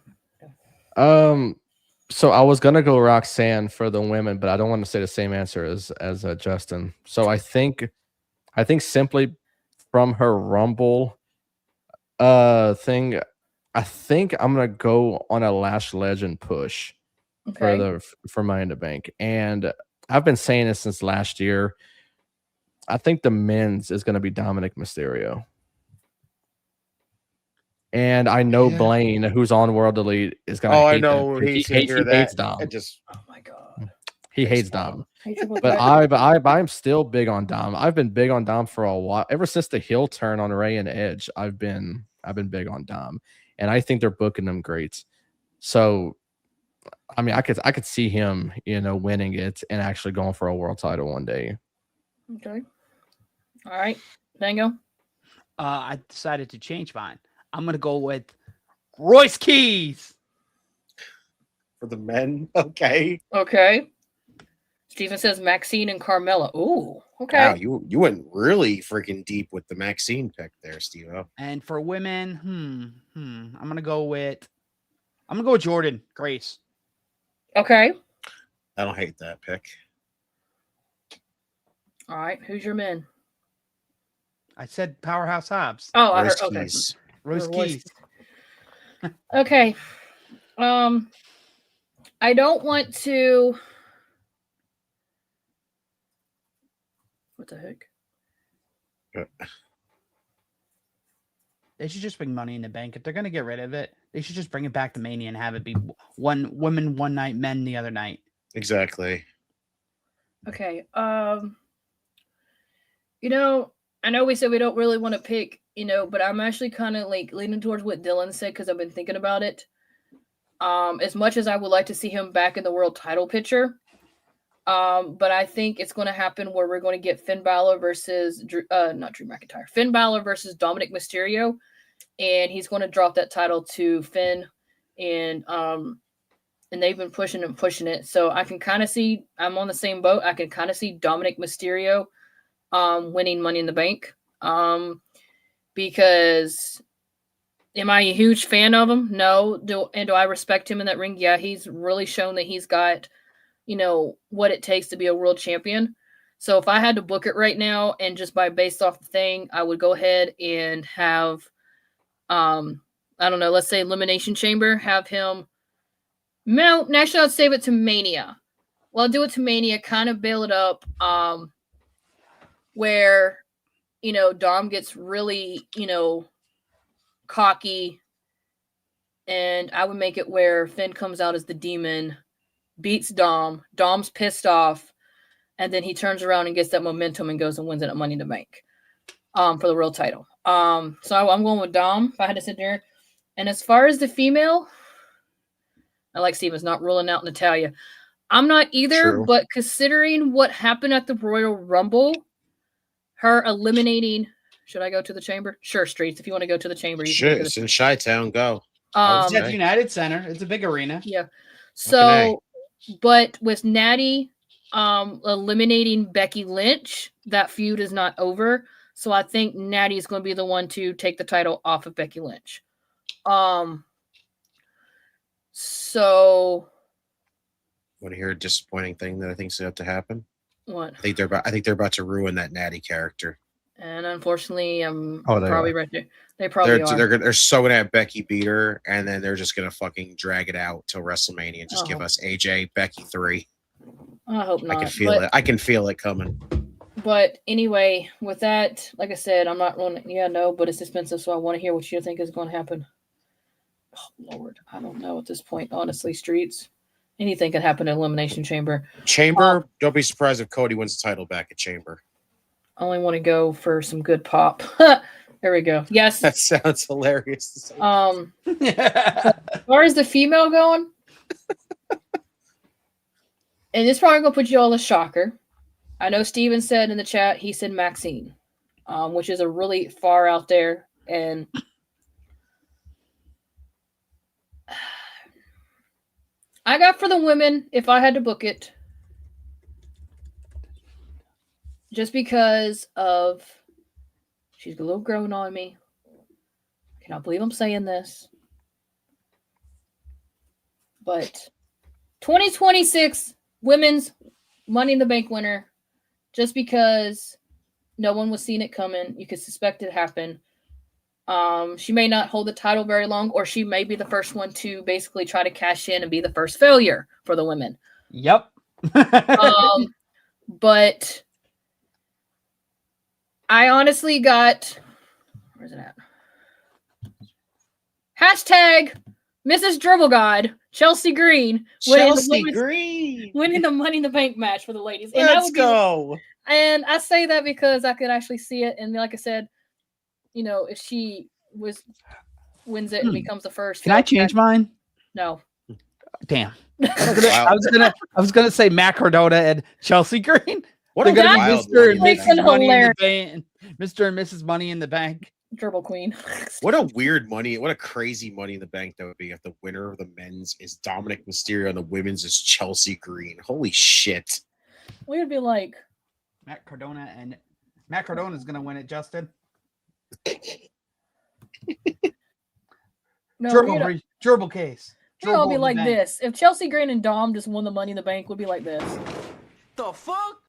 So I was gonna go Roxanne for the women, but I don't want to say the same answer as Justin. So I think simply from her Rumble thing, I think I'm gonna go on a Lash Legend push for Money in the Bank, and I've been saying this since last year. I think the men's is gonna be Dominic Mysterio. And I know Blaine, who's on World Elite, is going to hate I know. that. He hates Dom. Oh my God. He hates Dom. But I'm still big on Dom. I've been big on Dom for a while. Ever since the heel turn on Ray and Edge, I've been big on Dom. And I think they're booking them great. So I mean, I could see him, winning it and actually going for a world title one day. Okay. All right. Dango. I decided to change mine. I'm going to go with Royce Keys. For the men? Okay. Okay. Steven says Maxine and Carmella. Ooh, okay. Wow, you went really freaking deep with the Maxine pick there, Steve. And for women, I'm going to go with Jordan Grace. Okay. I don't hate that pick. All right. Who's your men? I said Powerhouse Hobbs. Oh, I heard. Okay. Royce Keys. Okay. I don't want to. What the heck? They should just bring Money in the Bank. If they're gonna get rid of it, they should just bring it back to Mania and have it be one women one night, men the other night. Exactly. Okay. I know we said we don't really want to pick, but I'm actually kind of like leaning towards what Dylan said because I've been thinking about it. As much as I would like to see him back in the world title picture, But I think it's going to happen where we're going to get Finn Balor versus not Drew McIntyre. Finn Balor versus Dominic Mysterio, and he's going to drop that title to Finn, and they've been pushing it. So I can kind of see, I'm on the same boat. I can kind of see Dominic Mysterio winning Money in the Bank. Because am I a huge fan of him? No. Do I respect him in that ring? Yeah, he's really shown that he's got, what it takes to be a world champion. So if I had to book it right now and just based off the thing, I would go ahead and have, I don't know, let's say Elimination Chamber, have him. No, actually, I'd save it to Mania. Well, I'll do it to Mania, kind of bail it up, where, Dom gets really, cocky, and I would make it where Finn comes out as the demon, beats Dom's pissed off, and then he turns around and gets that momentum and goes and wins it at Money in the Bank for the world title. So I'm going with Dom if I had to sit there. And as far as the female, I like Steven's not ruling out Natalya. I'm not either, True. But considering what happened at the Royal Rumble, her eliminating, should I go to the chamber? Sure, Streets, if you want to go to the chamber. Shit, it's in Chi-Town, go. It's at United Center. It's a big arena. Yeah. So, but with Natty eliminating Becky Lynch, that feud is not over. So I think Natty is going to be the one to take the title off of Becky Lynch. So, want to hear a disappointing thing that I think's about to happen? What? I think they're about to ruin that Natty character. And unfortunately, I'm they probably are. right there. They probably are. They're so gonna have Becky beat her, and then they're just gonna fucking drag it out till WrestleMania and just give us AJ Becky 3. I hope not. I can feel it. I can feel it coming. But anyway, with that, like I said, I'm not running. Yeah, no, but it's expensive, so I want to hear what you think is going to happen. Oh, Lord, I don't know at this point, honestly, Streets. Anything can happen in Elimination Chamber. Chamber, don't be surprised if Cody wins the title back at Chamber. I only want to go for some good pop. There we go. Yes. That sounds hilarious. As far as the female going, and this probably going to put you all a shocker. I know Steven said in the chat, he said Maxine, which is a really far out there. And I got for the women, if I had to book it, just because of she's a little grown on me. I cannot believe I'm saying this. But 2026 women's Money in the Bank winner, just because no one was seeing it coming. You could suspect it happened. She may not hold the title very long, or she may be the first one to basically try to cash in and be the first failure for the women. Yep. But I honestly got, where's it at? Hashtag Mrs. Dribble God, Chelsea Green. Winning the Money in the Bank match for the ladies. And Let's go. And I say that because I could actually see it. And like I said, if she wins it and becomes the first. Can I change mine? No. Damn. I was gonna say Matt Cardona and Chelsea Green. What a Mr. and Mrs. Money in hilarious. the Bank. Mr. and Mrs. Money in the Bank. Dribble Queen. What a crazy Money in the Bank that would be if the winner of the men's is Dominic Mysterio and the women's is Chelsea Green. Holy shit. We would be like Matt Cardona is gonna win it, Justin. no, Gerbil case. We'd all be like this. If Chelsea Green and Dom just won the Money in the Bank, we'd be like this. The fuck?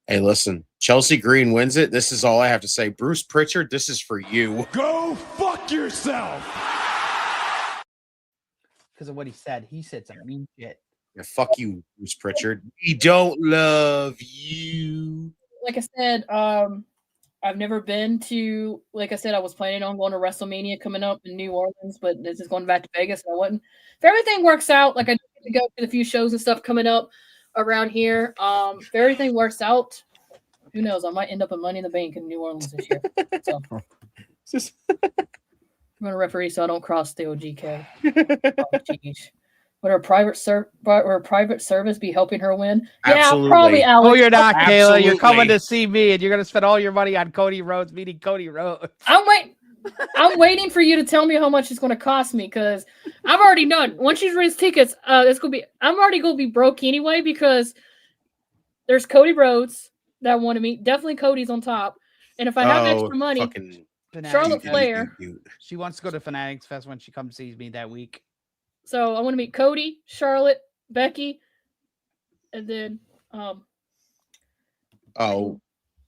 Hey, listen, Chelsea Green wins it. This is all I have to say. Bruce Pritchard, this is for you. Go fuck yourself. Because of what he said. He said some mean shit. Yeah, fuck you, Bruce Pritchard. We don't love you. Like I said, I've never been to, like I said, I was planning on going to WrestleMania coming up in New Orleans, but this is going back to Vegas, and I wouldn't. If everything works out, like I get to go to a few shows and stuff coming up around here. If everything works out, who knows? I might end up at Money in the Bank in New Orleans this year. So I'm going to referee so I don't cross the OGK. Oh, geez. Would her private service be helping her win? Absolutely. Yeah, probably, Alex. Oh, you're not, Absolutely. Kayla. You're coming to see me, and you're gonna spend all your money on Cody Rhodes meeting Cody Rhodes. I'm waiting for you to tell me how much it's going to cost me because I've already done. Once she's raised tickets, it's gonna be. I'm already gonna be broke anyway because there's Cody Rhodes that want to meet. Definitely Cody's on top, and if I have extra money, Charlotte Flair. She wants to go to Fanatics Fest when she comes sees me that week. So I want to meet Cody, Charlotte, Becky, and then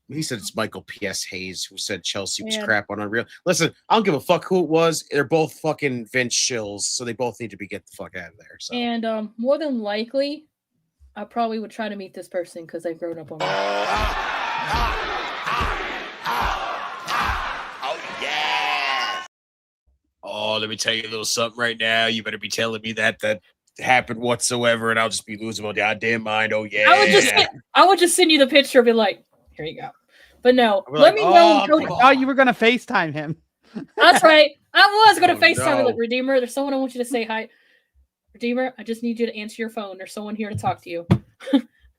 he said it's Michael P.S. Hayes who said Chelsea was crap on Unreal. Listen, I don't give a fuck who it was. They're both fucking Vince shills, so they both need to get the fuck out of there. So. And more than likely, I probably would try to meet this person because they've grown up on me. Oh, let me tell you a little something right now. You better be telling me that happened whatsoever, and I'll just be losing my goddamn mind. Oh yeah. I would just send you the picture and be like, here you go. But no, let me know. Oh, you were gonna FaceTime him. That's right. I was gonna FaceTime him. Like, Redeemer, there's someone I want you to say hi. Redeemer, I just need you to answer your phone. There's someone here to talk to you.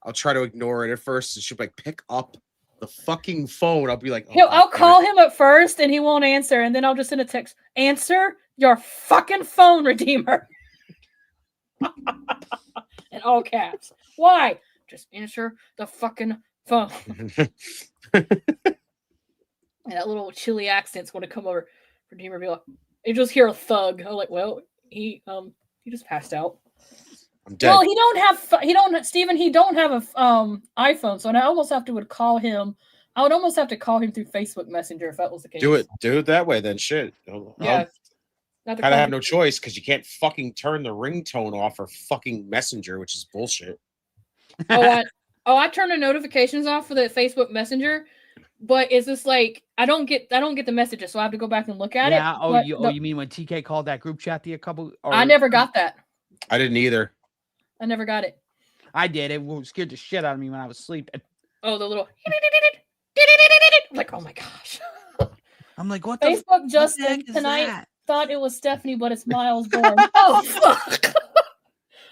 I'll try to ignore it at first, and she'll be like, pick up the fucking phone. I'll be like, I'll call him at first and he won't answer, and then I'll just send a text. Answer your fucking phone, Redeemer. In all caps. Why? Just answer the fucking phone. And that little chilly accent's going to come over. Redeemer be like, you just hear a thug. I'm like, well, he just passed out. I'm dead. Well, he don't have a iPhone, so I almost would call him. I would almost have to call him through Facebook Messenger if that was the case. Do it that way then. Shit. Yeah. Kind of have no choice because you can't fucking turn the ringtone off or fucking Messenger, which is bullshit. I turn the notifications off for the Facebook Messenger, but it's just like I don't get the messages, so I have to go back and look at it. Yeah. You mean when TK called that group chat I never got that. I didn't either. I never got it. I did. It scared the shit out of me when I was sleeping. Oh, the little like, oh my gosh. I'm like, what? Facebook just tonight thought it was Stephanie, but it's Miles Bourne. Oh fuck.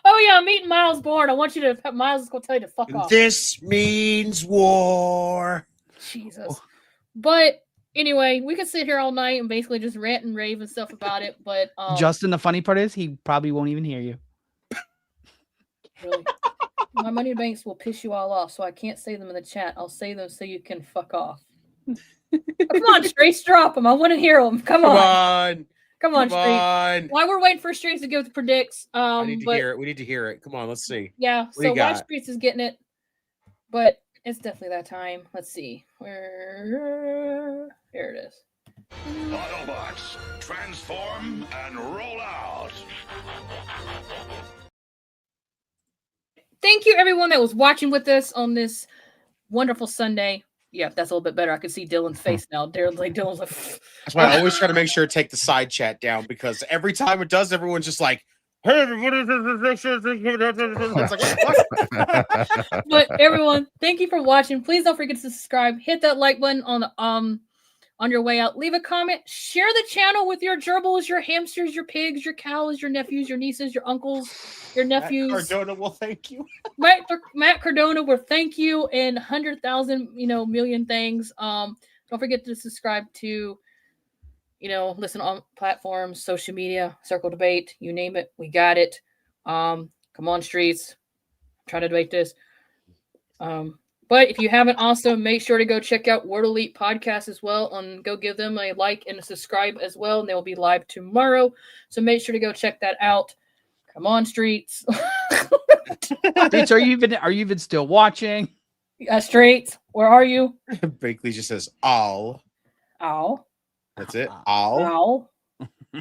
Oh yeah, I'm meeting Miles Bourne. I want you to. Miles is gonna tell you to fuck off. This means war. Jesus. But anyway, we could sit here all night and basically just rant and rave and stuff about it. But Justin, the funny part is he probably won't even hear you. Really? My money banks will piss you all off, so I can't say them in the chat. I'll say them so you can fuck off. Come on, Streets, drop them. I want to hear them. Come on, Streets. While we're waiting for Streets to give the predicts, I need to hear it. We need to hear it. Come on, let's see. Yeah. So while Streets is getting it, but it's definitely that time. Let's see. Here it is. Autobots, transform and roll out. Thank you, everyone that was watching with us on this wonderful Sunday. Yeah, that's a little bit better. I can see Dylan's face now. Dylan's like, that's why I always try to make sure to take the side chat down because every time it does, everyone's just like, hey, everybody. But everyone, thank you for watching. Please don't forget to subscribe. Hit that like button on your way out. Leave a comment. Share the channel with your gerbils, your hamsters, your pigs, your cows, your nephews, your nieces, your uncles, your nephews. Matt Cardona will thank you. Matt Cardona will thank you in 100,000, million things. Don't forget to subscribe to, listen on platforms, social media, Circle Debate, you name it, we got it. Come on, Streets. I'm trying to debate this. But if you haven't also, make sure to go check out Word Elite Podcast as well and go give them a like and a subscribe as well. And they will be live tomorrow. So make sure to go check that out. Come on, Streets. Streets, are you even still watching? Streets, where are you? Bakley just says, "Ow." That's it. Ow.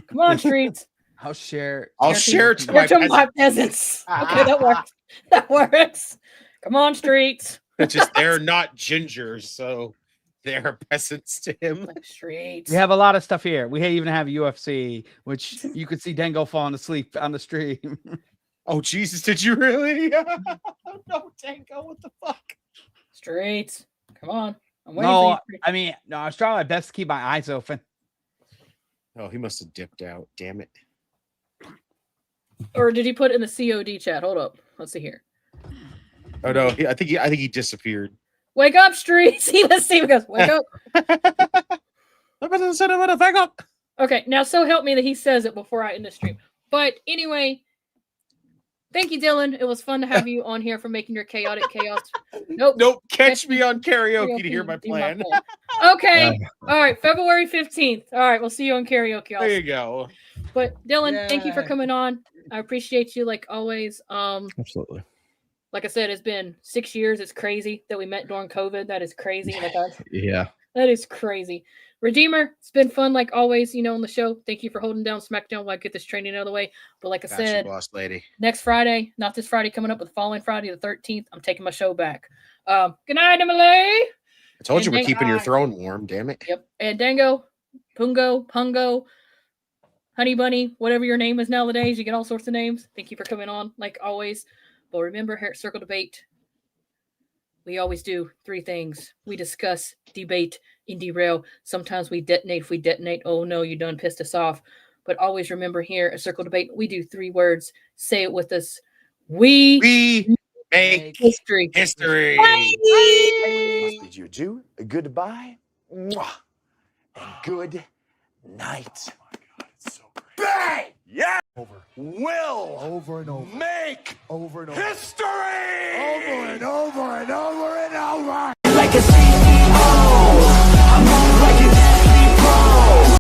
Come on, Streets. I'll share it to my peasants. Okay, that works. Come on, Streets. It's just they're not gingers, so they're peasants to him. Streets. We have a lot of stuff here. We even have UFC, which you could see Dango falling asleep on the stream. Oh Jesus, did you really? No, Dango, what the fuck? Streets. Come on. I'm waiting for you. I was trying my best to keep my eyes open. Oh, he must have dipped out. Damn it. Or did he put it in the COD chat? Hold up. Let's see here. Oh no, I think he disappeared. Wake up, streets. He goes, wake up. Wake up. Okay, now so help me that he says it before I end the stream. But anyway, thank you, Dylan. It was fun to have you on here for making your chaotic chaos. Nope. Catch me on karaoke to hear my plan. Okay. All right. February 15th. All right. We'll see you on karaoke. There you go. But Dylan, thank you for coming on. I appreciate you like always. Absolutely. Like I said, it's been 6 years. It's crazy that we met during COVID. That is crazy. Yeah. That is crazy. Redeemer, it's been fun like always, on the show. Thank you for holding down SmackDown while I get this training out of the way. But like I said, boss lady. Next Friday, not this Friday coming up, but the following Friday, the 13th, I'm taking my show back. Good night, Emily. I told you we're keeping your throne warm, damn it. Yep. And Dango, Pungo, Honey Bunny, whatever your name is nowadays, you get all sorts of names. Thank you for coming on, like always. But remember, here at Circle Debate, we always do 3 things. We discuss, debate, and derail. Sometimes we detonate. If we detonate, oh no, you done pissed us off. But always remember here at Circle Debate, we do 3 words. Say it with us. We make history. History. Must bid you adieu, a goodbye, mwah, and good night. Oh my God, it's so great. Bang! Yeah! Over and over. Make over and over. History! Over and over and over and over.